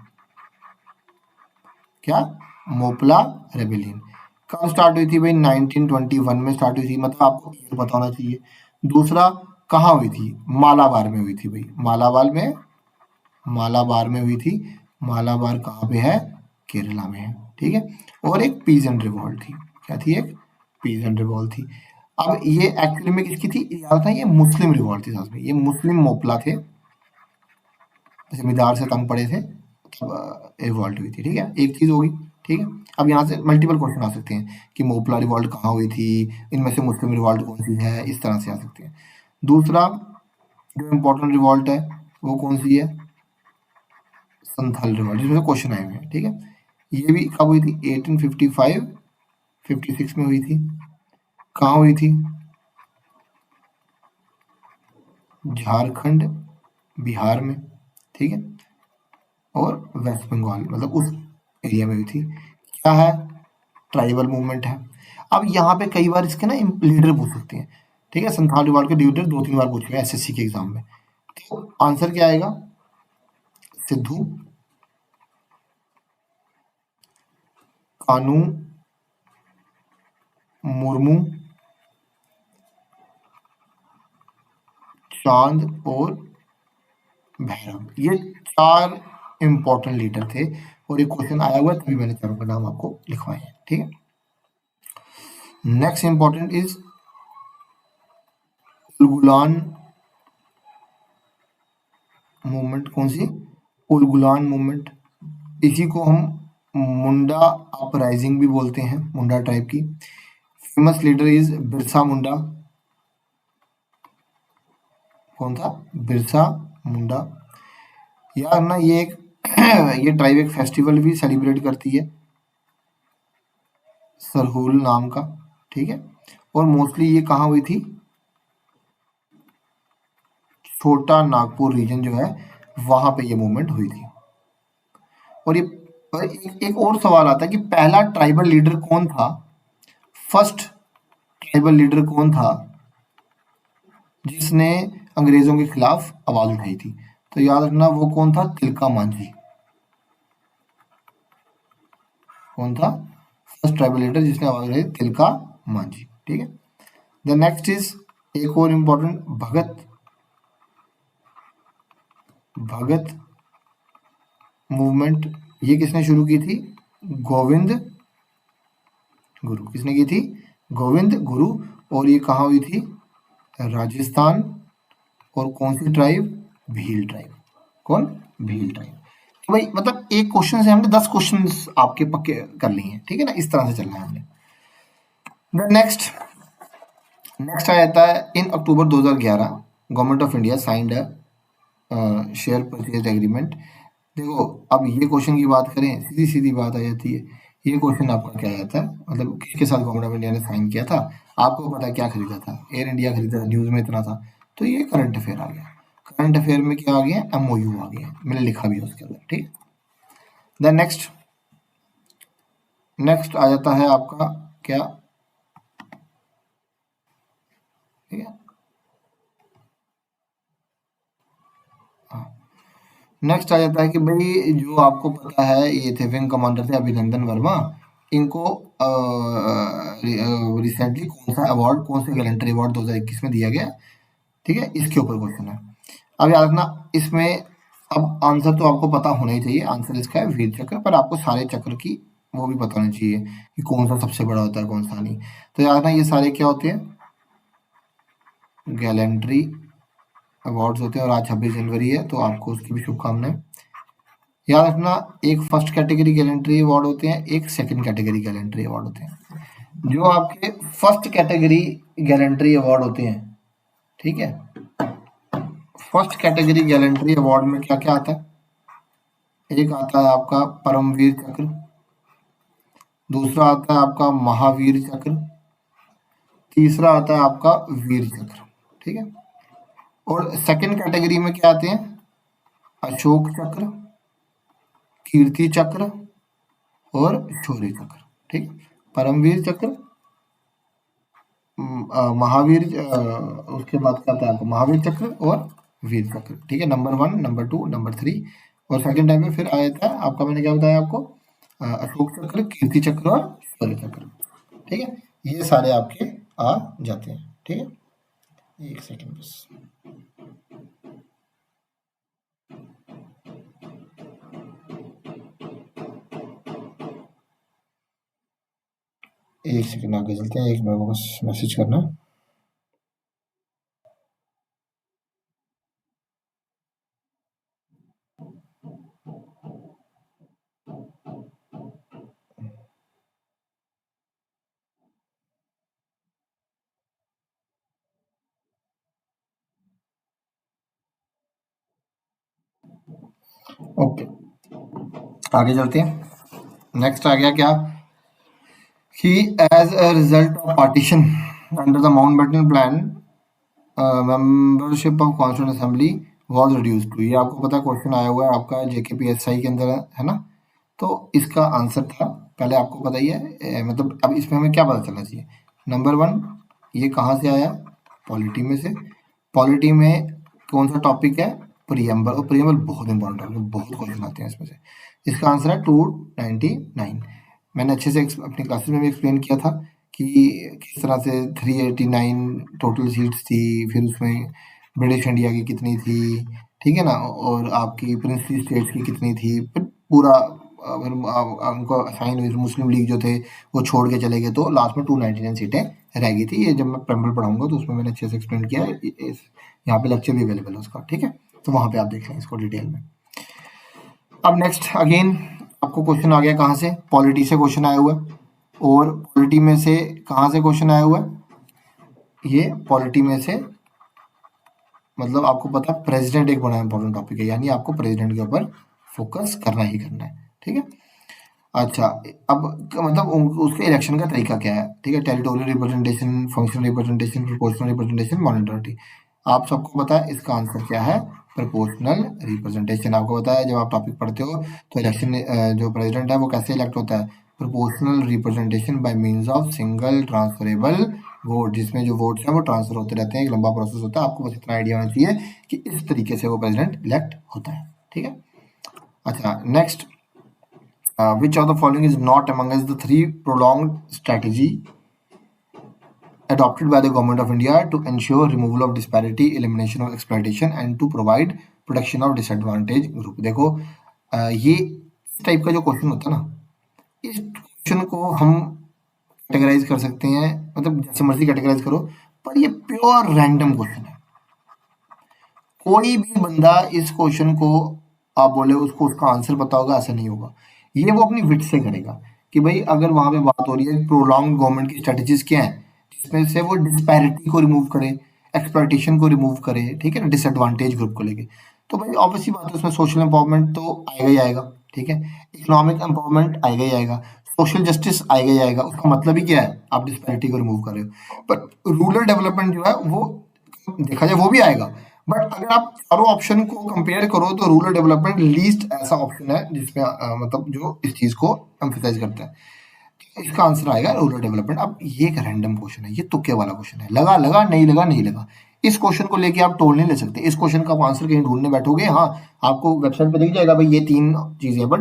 क्या, मोपला रेबेलियन कब स्टार्ट हुई थी भाई, 1921 में स्टार्ट हुई थी, मतलब आपको ये पता होना चाहिए। दूसरा, कहाँ हुई थी, मालाबार में हुई थी भाई, मालाबार में हुई थी। मालाबार कहाँ पे है, केरला में है। ठीक है। और एक पीजेंट रिवॉल्ट थी, क्या थी, एक पीजेंट रिवॉल्ट थी। अब ये एक्चुअली में किसकी थी, याद था, ये मुस्लिम रिवॉल्ट थी साथ में, ये मुस्लिम मोपला थे, जमींदार से तंग पड़े थे, तब रिवॉल्ट हुई थी। ठीक है, एक चीज होगी। ठीक है। अब यहाँ से मल्टीपल क्वेश्चन आ सकते हैं कि मोपला रिवॉल्ट कहाँ हुई थी, इनमें से मुस्लिम रिवॉल्ट कौन सी है, इस तरह से आ सकते हैं। दूसरा जो इम्पोर्टेंट रिवॉल्ट है वो कौन सी है, संथाल रिवॉल्ट, जिसमें क्वेश्चन आए हुए हैं। ठीक है। ये भी कब हुई थी, 1855 56 में हुई थी। कहाँ हुई थी, झारखंड, बिहार में। ठीक है। और वेस्ट बंगाल, मतलब उस एरिया में हुई थी। क्या है, ट्राइबल मूवमेंट है। अब यहाँ पे कई बार इसके ना लीडर पूछ सकते हैं। ठीक है, संथाल रिवॉल्ट के लीडर 2-3 बार पूछे हुए एसएससी के एग्जाम में। तो आंसर क्या आएगा, सिद्धू, कानू मुर्मू, चांद और भैरव, ये 4 इंपॉर्टेंट लीडर थे। और एक क्वेश्चन आया हुआ है तभी मैंने चारों का नाम आपको लिखवाए हैं। ठीक है। Next important is Ulgulan movement. कौन सी, उलगुलान मूवमेंट। इसी को हम मुंडा अपराइजिंग भी बोलते हैं, मुंडा ट्राइब की। Famous leader is Birsa Munda. कौन था, बिरसा मुंडा। यार ना ये एक ये ट्राइब एक फेस्टिवल भी सेलिब्रेट करती है, सरहुल नाम का। ठीक है। और मोस्टली ये कहाँ हुई थी, छोटा नागपुर रीजन जो है वहां पे ये मूवमेंट हुई थी। और ये और एक और सवाल आता है कि पहला ट्राइबल लीडर कौन था, फर्स्ट ट्राइबल लीडर कौन था जिसने अंग्रेजों के खिलाफ आवाज उठाई थी। तो याद रखना वो कौन था, तिलका मांझी। कौन था, फर्स्ट ट्राइबल लीडर जिसने आवाज उठाई, तिलका मांझी। ठीक है। द नेक्स्ट इज एक और इंपॉर्टेंट, भगत भगत मूवमेंट। ये किसने शुरू की थी, गोविंद गुरु। किसने की थी, गोविंद गुरु। और ये कहाँ हुई थी, राजस्थान। और कौन सी ट्राइब, भील ट्राइब। कौन, भील ट्राइब। तो भाई मतलब एक क्वेश्चन से हमने 10 क्वेश्चन आपके पक्के कर लिए हैं। ठीक है ना, इस तरह से चलना है हमने। नेक्स्ट नेक्स्ट आ जाता है, इन अक्टूबर 2011 government of India signed share purchase agreement. देखो अब ये क्वेश्चन की बात करें, सीधी सीधी बात आ जाती है, ये क्वेश्चन आपका क्या आता है, मतलब किसके साथ गवर्नमेंट ऑफ इंडिया ने साइन किया था। आपको पता है क्या खरीदा था, एयर इंडिया खरीदा था, न्यूज में इतना था। तो ये करंट अफेयर आ गया। करंट अफेयर में क्या आ गया, एमओयू आ गया, मैंने लिखा भी है उसके अंदर। ठीक। देन नेक्स्ट आ जाता है आपका क्या, ठीक है। नेक्स्ट आ जाता है कि भाई जो आपको पता है ये थे विंग कमांडर थे अभिनंदन वर्मा, इनको रिसेंटली कौन सा अवार्ड, कौन सा गैलेंट्री अवार्ड 2021 में दिया गया, ठीक है, इसके ऊपर क्वेश्चन है। अब याद रखना इसमें, अब आंसर तो आपको पता होना ही चाहिए, आंसर इसका है वीर चक्र, पर आपको सारे चक्र की वो भी पता होनी चाहिए कि कौन सा सबसे बड़ा होता है कौन सा नहीं। तो याद रखना ये सारे क्या होते हैं, गैलेंट्री अवार्ड्स होते हैं, और आज 26 जनवरी है तो आपको उसकी भी शुभकामनाएं। याद रखना एक फर्स्ट कैटेगरी गैलेंट्री अवार्ड होते हैं, एक सेकंड कैटेगरी गैलेंट्री अवार्ड होते हैं। जो आपके फर्स्ट कैटेगरी गैलेंट्री अवार्ड होते हैं, ठीक है, फर्स्ट कैटेगरी गैलेंट्री अवार्ड में क्या क्या आता है, एक आता है आपका परमवीर चक्र, दूसरा आता है आपका महावीर चक्र, तीसरा आता है आपका वीर चक्र, ठीक है। और सेकंड कैटेगरी में क्या आते हैं, अशोक चक्र, कीर्ति चक्र और शौर्य चक्र, ठीक है। परमवीर चक्र, महावीर, उसके बाद क्या आता है आपको महावीर चक्र और वीर चक्र, ठीक है। नंबर 1, नंबर 2, नंबर 3, और सेकंड टाइम में फिर आ जाता है आपका, मैंने क्या बताया आपको, अशोक चक्र, कीर्ति चक्र और शौर्य चक्र, ठीक है। ये सारे आपके आ जाते हैं, ठीक है। एक सेकंड बस, एक सेकंड आगे चलते हैं, एक मेरे को बस मैसेज करना है। ओके, आगे चलते हैं। नेक्स्ट आ गया क्या कि as a result of partition under the Mountbatten plan membership of constituent assembly was reduced to. ये आपको पता है, क्वेश्चन आया हुआ है आपका जेकेपीएसआई के अंदर है ना। तो इसका आंसर था, पहले आपको पता ही है, मतलब अब इसमें हमें क्या पता चलना चाहिए। नंबर 1, ये कहाँ से आया, पॉलिटी में से। पॉलिटी में कौन सा टॉपिक है, प्रियम्बल, और प्रियम्बल बहुत इंपॉर्टेंट टॉपिक, बहुत क्वेश्चन आते हैं इसमें से। इसका आंसर है 299। मैंने अच्छे से अपनी क्लासेस में भी एक्सप्लेन किया था कि किस तरह से 389 टोटल सीट्स थी, फिर उसमें ब्रिटिश इंडिया की कितनी थी, ठीक है ना, और आपकी प्रिंसली स्टेट्स की कितनी थी, फिर पूरा फिर उनको असाइन हुई, मुस्लिम लीग जो थे वो छोड़ के चले गए, तो लास्ट में 299 सीटें रह गई थी। ये जब मैं प्रेम्बल पढ़ाऊंगा तो उसमें मैंने अच्छे से एक्सप्लेन किया है, यहाँ पे लेक्चर भी अवेलेबल है उसका, ठीक है, तो वहाँ पे आप देख लें इसको डिटेल में। अब नेक्स्ट अगेन आपको क्वेश्चन आ गया कहाँ से, पॉलिटी से क्वेश्चन आया हुआ है, और पॉलिटी में से कहाँ से क्वेश्चन आया हुआ है, ये पॉलिटी में से, मतलब आपको पता है प्रेसिडेंट एक बड़ा इंपॉर्टेंट टॉपिक है, यानी आपको प्रेसिडेंट के ऊपर फोकस करना ही करना है, ठीक है। अच्छा, अब मतलब उसके इलेक्शन का तरीका क्या है, ठीक है, territorial representation, functional representation, proportional representation, minority. आप सबको पता है इसका आंसर क्या है, प्रोपोर्शनल रिप्रेजेंटेशन। आपको पता है जब आप टॉपिक पढ़ते हो तो इलेक्शन जो प्रेसिडेंट है वो कैसे इलेक्ट होता है, proportional representation bye means of single transferable vote, जिसमें जो वोट्स हैं वो ट्रांसफर होते रहते हैं, एक लंबा प्रोसेस होता है। आपको बस इतना आइडिया होना चाहिए कि इस तरीके से वो प्रेसिडेंट इलेक्ट होता है, ठीक है। अच्छा, next, which of the following is not amongst the 3 prolonged strategy adopted by the government of India to ensure removal of disparity, elimination of exploitation and to provide protection of disadvantaged group। देखो ये इस type का जो question होता है ना, इस question को हम कैटेगराइज कर सकते हैं, मतलब जैसे मर्जी कैटेगराइज करो, पर ये प्योर रैंडम क्वेश्चन है। कोई भी बंदा इस क्वेश्चन को आप बोले उसको उसका आंसर पता होगा, ऐसा नहीं होगा। ये वो अपनी विट से करेगा कि भाई अगर वहां पे बात हो रही है प्रोलॉन्ग गवर्नमेंट की स्ट्रेटजीज क्या है, जिसमें से वो डिस्पैरिटी को रिमूव करे, एक्सप्लॉइटेशन को रिमूव करे, ठीक है ना, डिसएडवांटेज ग्रुप को लेके, तो भाई ऑब्वियसली बात है उसमें सोशल एम्पावरमेंट तो आएगा ही आएगा, ठीक है, इकोनॉमिक एम्पावरमेंट आएगा ही आएगा, सोशल जस्टिस आएगा ही आएगा। उसका मतलब ही क्या है, आप डिस्पैरिटी को रिमूव कर रहे हो। पर रूरल डेवलपमेंट जो है वो देखा जाए वो भी आएगा, बट अगर आप चारों ऑप्शन को कंपेयर करो तो रूरल डेवलपमेंट लीस्ट ऐसा ऑप्शन है जिसमें मतलब जो इस चीज को एम्फेसाइज करता है। इसका आंसर आएगा रूरल डेवलपमेंट। अब ये एक रैंडम क्वेश्चन है, ये तुक्के वाला क्वेश्चन है, लगा लगा नहीं लगा नहीं लगा। इस क्वेश्चन को लेके आप टोल नहीं ले सकते। इस क्वेश्चन का आप आंसर कहीं ढूंढने बैठोगे, हाँ आपको वेबसाइट पे दिख जाएगा भाई ये 3 चीजें, बट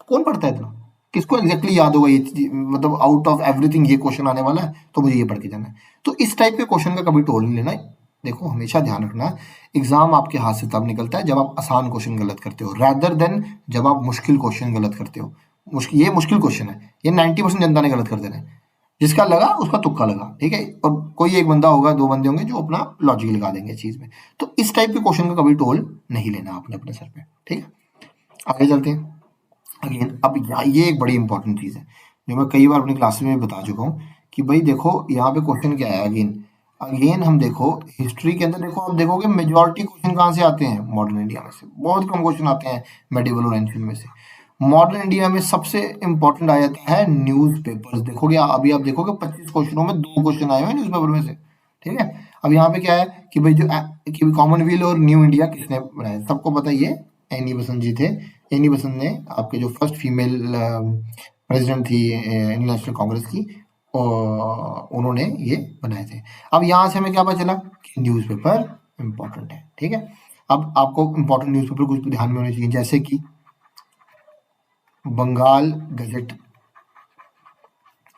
कौन पढ़ता है इतना? किसको एग्जैक्टली याद होगा ये मतलब आउट ऑफ एवरीथिंग ये क्वेश्चन आने वाला है तो मुझे ये पढ़ के जाना है। तो इस टाइप के क्वेश्चन का कभी टोल नहीं लेना है। देखो हमेशा ध्यान रखना, एग्जाम आपके हाथ से तब निकलता है जब आप आसान क्वेश्चन गलत करते हो, रादर देन जब आप मुश्किल क्वेश्चन गलत करते हो। ये मुश्किल क्वेश्चन है, ये 90% जनता ने गलत कर देना है। जिसका लगा उसका तुक्का लगा, ठीक है, और कोई एक बंदा होगा, 2 बंदे होंगे जो अपना लॉजिक लगा देंगे चीज में। तो इस टाइप के क्वेश्चन का कभी टोल नहीं लेना आपने अपने सर पे, ठीक है। आगे चलते हैं। अगेन अब ये एक बड़ी इंपॉर्टेंट चीज है जो मैं कई बार अपनी क्लासेस में बता चुका हूँ कि भाई देखो यहाँ पे क्वेश्चन क्या है। अगेन अगेन हम देखो हिस्ट्री के अंदर, देखो आप देखोगे मेजॉरिटी क्वेश्चन कहाँ से आते हैं, मॉडर्न इंडिया में से। बहुत कम क्वेश्चन आते हैं मेडिवल और एंशिएंट में से। मॉडर्न इंडिया में सबसे इंपॉर्टेंट आ जाता है न्यूज़पेपर्स। देखोगे अभी आप देखोगे 25 क्वेश्चनों में 2 क्वेश्चन आए हुए हैं न्यूज़पेपर में से, ठीक है। अब यहाँ पे क्या है कि भाई जो कि कॉमनवेल्थ और न्यू इंडिया किसने बनाया, सबको पता ही है एनी बसंत जी थे। एनी बसंत ने आपके जो फर्स्ट फीमेल प्रेसिडेंट थी इंडियन नेशनल कांग्रेस की, और उन्होंने ये बनाए थे। अब यहाँ से हमें क्या पता चला कि न्यूज़पेपर इंपॉर्टेंट है, ठीक है। अब आपको इंपॉर्टेंट न्यूज़पेपर कुछ ध्यान में होने चाहिए, जैसे कि बंगाल गजट।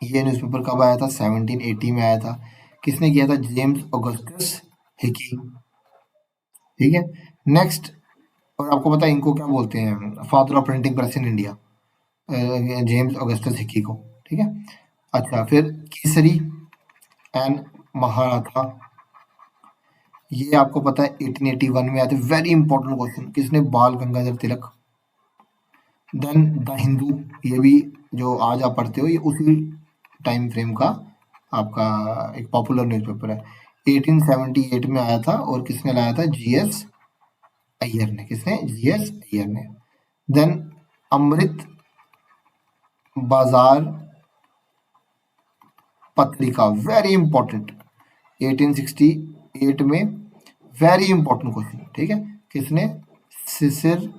ये न्यूज़पेपर कब आया था? 1780 में आया था। किसने किया था? जेम्स ऑगस्टस हिकी, ठीक है। नेक्स्ट, और आपको पता है इनको क्या बोलते हैं, father of printing press in India, James Augustus Hicky को, ठीक है। अच्छा, फिर केसरी एंड महाराथा, ये आपको पता है 1881 में आए थे। वेरी इंपॉर्टेंट क्वेश्चन, किसने? बाल गंगाधर तिलक। देन द हिंदू, ये भी जो आज आप पढ़ते हो, ये उसी टाइम फ्रेम का आपका एक पॉपुलर न्यूज़पेपर है। 1878 में आया था, और किसने लाया था? जीएस अय्यर ने। किसने? जीएस अय्यर ने। देन अमृत बाजार पत्रिका, वेरी इंपॉर्टेंट, 1868 में, वेरी इंपॉर्टेंट क्वेश्चन, ठीक है। किसने? Shishir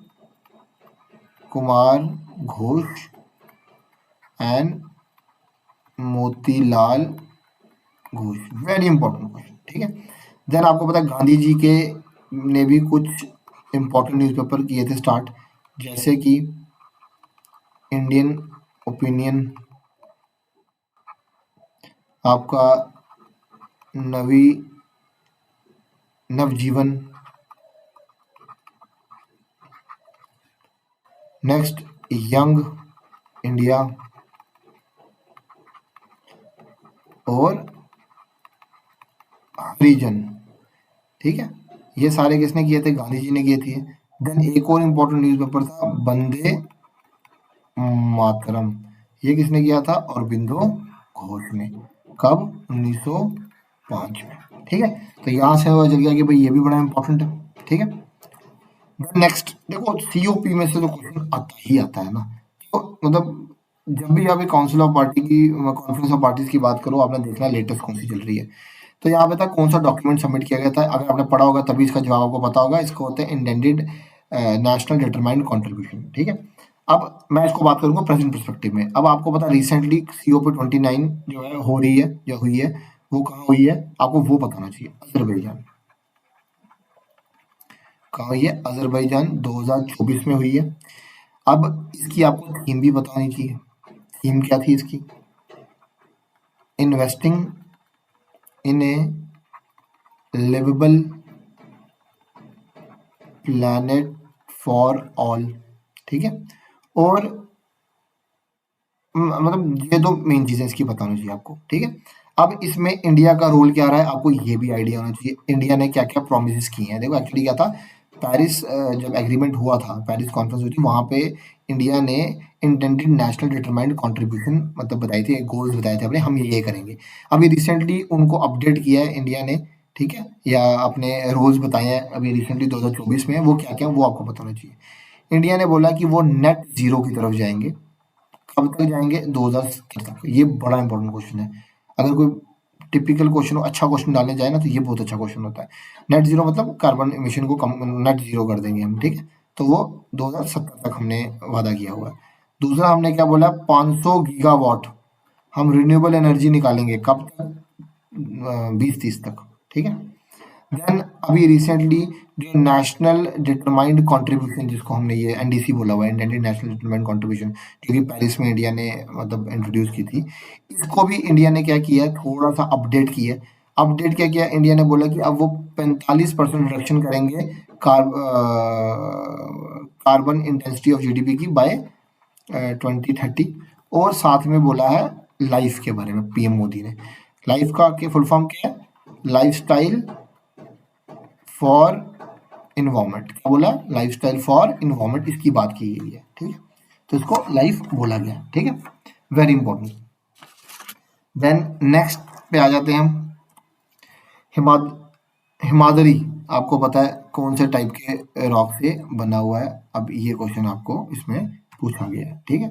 Kumar Ghosh and Motilal Ghosh, very important question, ठीक है। देन आपको पता है गांधी जी के ने भी कुछ इंपॉर्टेंट न्यूज़पेपर किए थे स्टार्ट, जैसे कि इंडियन ओपिनियन, आपका नवजीवन, नेक्स्ट यंग इंडिया, और हरिजन, ठीक है। ये सारे किसने किए थे? गांधी जी ने किए थे। देन एक और इम्पोर्टेंट न्यूज़पेपर था वंदे मातरम, ये किसने किया था? अरबिंदो घोष ने। कब? 1905 में, ठीक है। तो यहाँ से पता चल गया कि भाई ये भी बड़ा इंपॉर्टेंट है, ठीक है। नेक्स्ट देखो, सीओपी में से तो क्वेश्चन आता ही आता है ना, तो मतलब जब भी आप काउंसिल ऑफ पार्टी की, कॉन्फ्रेंस ऑफ पार्टीज की बात करो, आपने देखना लेटेस्ट कौन सी चल रही है। तो यहाँ पे था कौन सा डॉक्यूमेंट सबमिट किया गया था, अगर आपने पढ़ा होगा तभी इसका जवाब आपको पता होगा। इसको होते हैं इंटेंडेड नेशनल डिटरमाइंड कॉन्ट्रीब्यूशन, ठीक है। अब मैं इसको बात करूंगा प्रेजेंट परस्पेक्टिव में। अब आपको पता रिसेंटली COP 29 जो है हो रही है, जो हुई है, वो कहाँ हुई है आपको वो बताना चाहिए। अजरबैजान, कहाँ हुई है? अजरबैजान 2024 में हुई है। अब इसकी आपको थीम भी बतानी चाहिए। थीम क्या थी इसकी? Investing in a liveable planet for all, ठीक है। और मतलब ये 2 मेन चीजें इसकी बतानी चाहिए आपको, ठीक है। अब इसमें इंडिया का रोल क्या रहा है आपको ये भी आइडिया होना चाहिए। इंडिया ने क्या क्या प्रोमिस किए हैं। देखो एक्चुअली क्या था, पेरिस जब एग्रीमेंट हुआ था, पेरिस कॉन्फ्रेंस हुई थी, वहां पे इंडिया ने इंटेंडेड नेशनल डिटरमाइंड कंट्रीब्यूशन मतलब बताई थी, गोल्स बताए थे अपने, हम ये करेंगे। अभी रिसेंटली उनको अपडेट किया है इंडिया ने, ठीक है, या अपने रोल्स बताए हैं अभी रिसेंटली 2024 में। वो क्या क्या वो आपको बताना चाहिए। इंडिया ने बोला कि वो नेट जीरो की तरफ जाएंगे। कब तक जाएंगे? 2070 तक। ये बड़ा इंपॉर्टेंट क्वेश्चन है। अगर कोई टिपिकल क्वेश्चन अच्छा क्वेश्चन डालने जाए ना, तो ये बहुत अच्छा क्वेश्चन होता है। नेट जीरो मतलब कार्बन इमिशन को कम, नेट जीरो कर देंगे हम, ठीक है। तो वो 2070 तक हमने वादा किया हुआ है। दूसरा हमने क्या बोला? 500 गीगावाट हम रिन्यूएबल एनर्जी निकालेंगे कब तक, 2030 तक, ठीक है। देन अभी रिसेंटली जो नेशनल डिटरमाइंड कंट्रीब्यूशन, जिसको हमने ये एनडीसी बोला हुआ है, इंडियन नेशनल डिटरमाइंड कंट्रीब्यूशन, जो कि पेरिस में इंडिया ने मतलब इंट्रोड्यूस की थी, इसको भी इंडिया ने क्या किया, थोड़ा सा अपडेट किया। अपडेट क्या किया इंडिया ने, बोला कि अब वो 45% रिडक्शन करेंगे कार्बन इंटेंसिटी ऑफ जीडीपी की बाय 2030। और साथ में बोला है लाइफ के बारे में, पीएम मोदी ने। लाइफ का फुल फॉर्म क्या है, लाइफस्टाइल फॉर इन्वायरमेंट। क्या बोला, लाइफस्टाइल फॉर इन्वायरमेंट, इसकी बात की गई है, ठीक है। तो इसको लाइफ बोला गया, ठीक है, वेरी इंपॉर्टेंट। देन नेक्स्ट पे आ जाते हैं हम, हिमाद हिमाद्री, आपको पता है कौन से टाइप के रॉक से बना हुआ है। अब ये क्वेश्चन आपको इसमें पूछा गया है, ठीक है।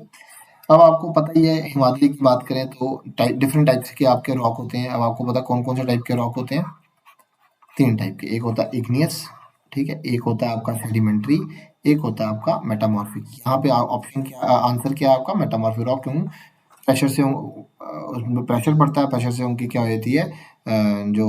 अब आपको पता ही है, हिमाद्री की बात करें तो डिफरेंट टाइप्स के आपके रॉक होते हैं। अब आपको पता कौन कौन से टाइप के रॉक होते हैं, 3 टाइप के। एक होता है इग्नियस, ठीक है, एक होता है आपका सेडिमेंट्री, एक होता है आपका मेटामॉर्फिक। यहाँ पे ऑप्शन क्या, आंसर क्या है आपका, मेटामॉर्फिक रॉक। क्यों, प्रेशर से उसमें प्रेशर पड़ता है, प्रेशर से उनकी क्या हो जाती है, जो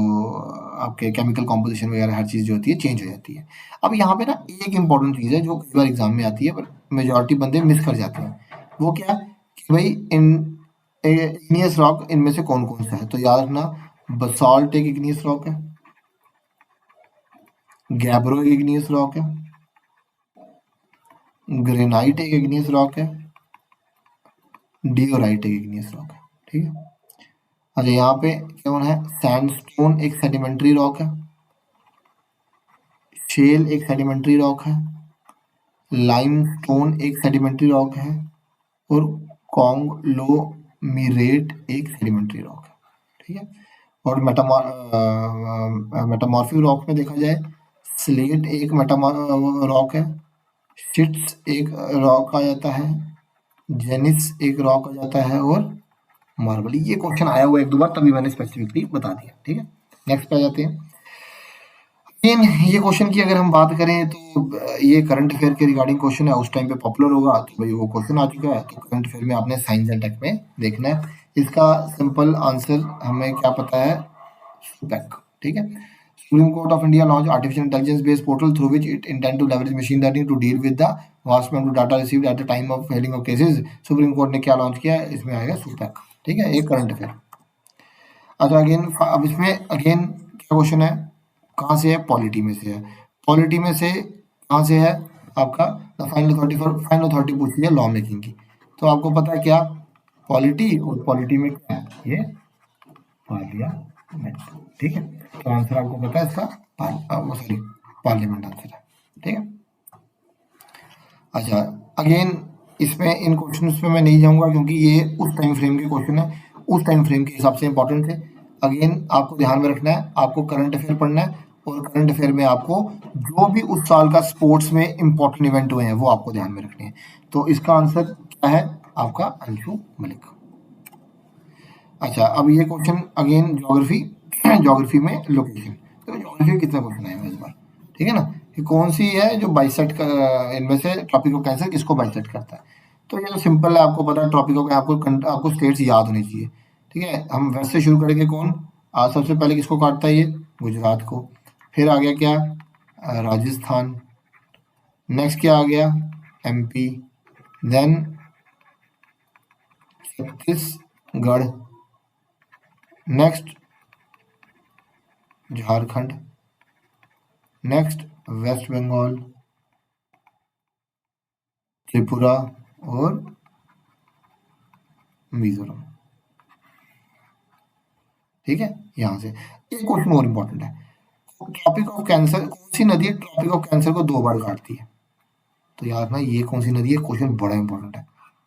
आपके केमिकल कॉम्पोजिशन वगैरह हर चीज़ जो होती है चेंज हो जाती है। अब यहाँ पे ना एक इंपॉर्टेंट चीज़ है जो कई बार एग्जाम में आती है, पर मेजॉरिटी बंदे मिस कर जाते हैं। वो क्या, कि भाई इन इग्नियस रॉक इनमें से कौन कौन सा है। तो याद रखना, बसाल्ट एक इग्नियस रॉक है, गैब्रो एक इग्नियस रॉक है, ग्रेनाइट एक इग्नियस रॉक है, डियोराइट एक इग्नियस रॉक है, ठीक है। अच्छा, यहाँ पे कौन है, सैंडस्टोन एक सेडिमेंट्री रॉक है, शेल एक सेडिमेंट्री रॉक है, लाइमस्टोन एक सेडिमेंट्री रॉक है, और कॉन्ग्लोमीरेट एक सेडिमेंट्री रॉक है, ठीक है। और मेटामॉर्फिक रॉक में देखा जाए, स्लेट एक रॉक है, शिट्स एक रॉक आ जाता है, जेनिस एक रॉक आ जाता है, और मार्बल। ये क्वेश्चन आया हुआ एक दो बार, तभी मैंने स्पेसिफिकली बता दिया, ठीक है। नेक्स्ट पे आ जाते हैं। लेकिन ये क्वेश्चन की अगर हम बात करें तो ये करंट अफेयर के रिगार्डिंग क्वेश्चन है, उस टाइम पे पॉपुलर होगा, तो भाई वो क्वेश्चन आ चुका है। तो करंट अफेयर में आपने साइंस एंड टेक में देखना है। इसका सिंपल आंसर हमें क्या पता है, सुपेक, ठीक है। Supreme Court of India launch artificial intelligence based portal through which it intend to leverage machine learning to deal with the vast amount of data received at the time of filing of cases. Supreme Court ने क्या launch किया है, इसमें आएगा सुपेक, ठीक है, एक current affair. अच्छा, अगेन अब इसमें अगेन क्या क्वेश्चन है, कहाँ से है, पॉलिटी में से है। पॉलिटी में से कहाँ से है आपका, द फाइनल अथॉरिटी पूछी है लॉ मेकिंग की। तो आपको पता है क्या, पॉलिटी, और पॉलिटी में क्या है, ये पार्लियामेंट, ठीक है। तो आंसर आपको पता है इसका, सॉरी, पार्लियामेंट आंसर है, ठीक है। अच्छा, अगेन इसमें इन क्वेश्चंस में मैं नहीं जाऊंगा, क्योंकि ये उस टाइम फ्रेम के क्वेश्चन है, उस टाइम फ्रेम के हिसाब से इंपॉर्टेंट थे। अगेन आपको ध्यान में रखना है, आपको करंट अफेयर पढ़ना है, और करंट अफेयर में आपको जो भी उस साल का स्पोर्ट्स में इंपॉर्टेंट इवेंट हुए हैं वो आपको ध्यान में रखने हैं। तो इसका आंसर क्या है आपका, अंशु मलिक। अच्छा, अब ये क्वेश्चन अगेन ज्योग्राफी, ज्योग्राफी में लोकेशन। तो ज्योग्राफी कितना क्वेश्चन आएगा इस बार, ठीक है ना, कि कौन सी है जो बाइसेक्ट इनमें से ट्रॉपिक ऑफ कैंसर किसको बाइसेक्ट करता है। तो ये तो सिंपल है, आपको पता है ट्रॉपिक ऑफ, आपको स्टेट्स याद होनी चाहिए, ठीक है। हम वेस्ट से शुरू करेंगे, कौन आज सबसे पहले किसको काटता है, ये गुजरात को। फिर आ गया क्या, राजस्थान। नेक्स्ट क्या आ गया, MP. Then Chhattisgarh. Next Jharkhand. Next West Bengal, Tripura, और मिजोरम, ठीक है। यहां से एक क्वेश्चन और इंपॉर्टेंट है, ट्रॉपिक ऑफ कैंसर, कौन सी नदी ट्रॉपिक ऑफ कैंसर को 2 बार काटती है। तो याद ना, ये कौन सी नदी है, क्वेश्चन बड़ा इंपॉर्टेंट है।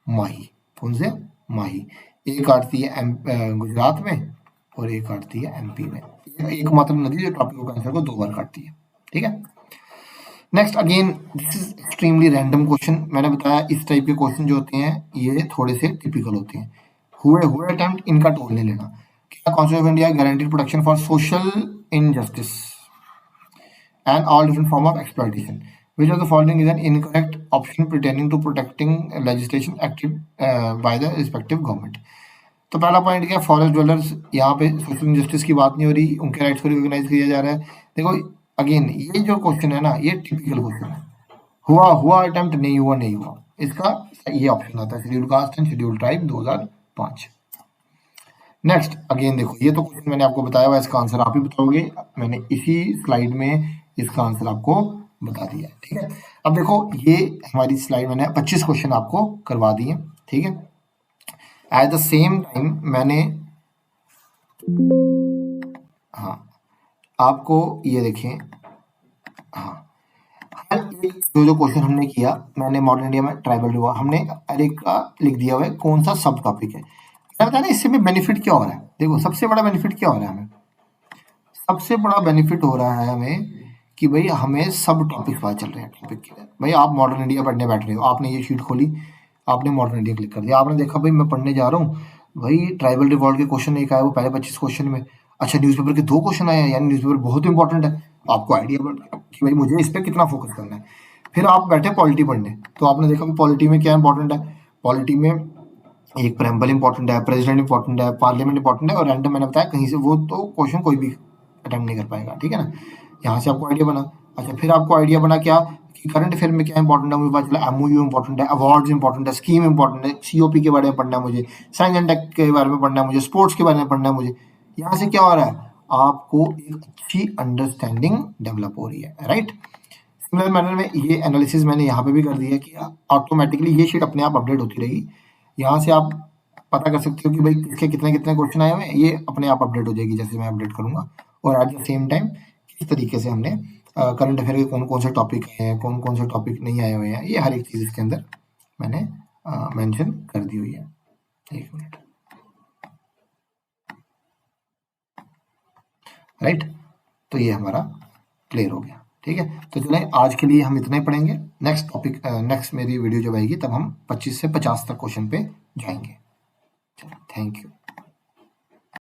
माही, कौन से, माही। एक काटती है गुजरात में, और एक काटती है एमपी में। एकमात्र नदी जो ट्रॉपिक ऑफ कैंसर को 2 बार काटती है, ठीक है। Next again this is extremely random question. मैंने बताया इस टाइप के क्वेश्चन जो होते हैं ये थोड़े से टिपिकल होते हैं। हुए अटेम्प्ट, इनका टोल नहीं लेना। क्या constitution of India guaranteed protection for social injustice and all different form of exploitation. Which of the following is an incorrect option pertaining to protecting legislation acted by the respective government? तो पहला point क्या है, forest dwellers, यहाँ पे social injustice की बात नहीं हो रही, उनके राइट्स को रिकॉग्नाइज किया जा रहा है। देखो अगेन ये जो क्वेश्चन है ना, ये टिपिकल क्वेश्चन है, हुआ हुआ अटेम्प्ट, नहीं हुआ नहीं हुआ, इसका ये ऑप्शन आता है, schedule caste and schedule tribe 2005। Next again देखो, ये तो क्वेश्चन मैंने आपको बताया हुआ, इसका आंसर आप ही बताओगे, मैंने इसी स्लाइड में इसका आंसर आपको बता दिया, ठीक है। अब देखो ये हमारी स्लाइड मैंने 25 क्वेश्चन आपको करवा दिए, ठीक है। एट द सेम टाइम मैंने हाँ आपको ये देखें, हाँ हर एक जो क्वेश्चन हमने किया, मैंने मॉडर्न इंडिया में ट्राइबल रिवॉर हमने हर एक का लिख दिया हुआ है कौन सा सब टॉपिक है। मैं बता ना इससे भी बेनिफिट क्या हो रहा है, देखो सबसे बड़ा बेनिफिट क्या हो रहा है हमें, सबसे बड़ा बेनिफिट हो रहा है हमें कि भाई हमें सब टॉपिक पता चल रहे हैं टॉपिक के। भाई आप मॉडर्न इंडिया पढ़ने बैठ रहे हो, आपने ये शीट खोली, आपने मॉडर्न इंडिया क्लिक कर दिया, आपने देखा भाई मैं पढ़ने जा रहा हूँ, भाई ट्राइबल रिवॉल्ट के क्वेश्चन एक आया वो पहले 25 क्वेश्चन में, अच्छा न्यूज़पेपर के 2 क्वेश्चन आए हैं, यानी न्यूज़पेपर बहुत इंपॉर्टेंट है, आपको आइडिया बढ़ गया कि भाई मुझे इस पर कितना फोकस करना है। फिर आप बैठे पॉलिटी पढ़ने, तो आपने देखा पॉलिटी में क्या इंपॉर्टेंट है, पॉलिटी में एक प्रेम्बल इंपॉर्टेंट है, प्रेसिडेंट इंपॉर्टेंट है, पार्लियामेंट इंपॉर्टेंट है, और रैंडम मैंने बताया कहीं से वो तो क्वेश्चन कोई भी अटेम्प्ट नहीं कर पाएगा, ठीक है ना। यहाँ से आपको आइडिया बना। अच्छा फिर आपको आइडिया बना क्या कि करंट अफेयर में क्या इंपॉर्टेंट है, मुझे पता चला एमओयू इंपॉर्टेंट है, अवार्ड्स इंपॉर्टेंट है, स्कीम इंपॉर्टेंट है, सीओपी के बारे में पढ़ना है मुझे, साइंस एंड टेक के बारे में पढ़ना है मुझे, स्पोर्ट्स के बारे में पढ़ना है मुझे। यहाँ से क्या हो रहा है, आपको एक अच्छी अंडरस्टैंडिंग डेवलप हो रही है, राइट। सिमिलर मैनर में ये एनालिसिस मैंने यहाँ पे भी कर दिया कि ऑटोमेटिकली ये शीट अपने आप अपडेट होती रहेगी, यहाँ से आप पता कर सकते हो कि भाई किसके कितने कितने क्वेश्चन आए हुए हैं, ये अपने आप अपडेट हो जाएगी जैसे मैं अपडेट करूंगा। और एट द सेम टाइम किस तरीके से हमने करंट अफेयर के कौन कौन से टॉपिक हैं, कौन कौन से टॉपिक नहीं आए हुए हैं, ये हर एक चीज़ इसके अंदर मैंने मेंशन कर दी हुई है। एक मिनट, राइट, तो ये हमारा क्लियर हो गया, ठीक है। तो चलें आज के लिए हम इतना ही पढ़ेंगे, नेक्स्ट टॉपिक नेक्स्ट मेरी वीडियो जब आएगी तब हम 25 से 50 तक क्वेश्चन पे जाएंगे। चलो थैंक यू।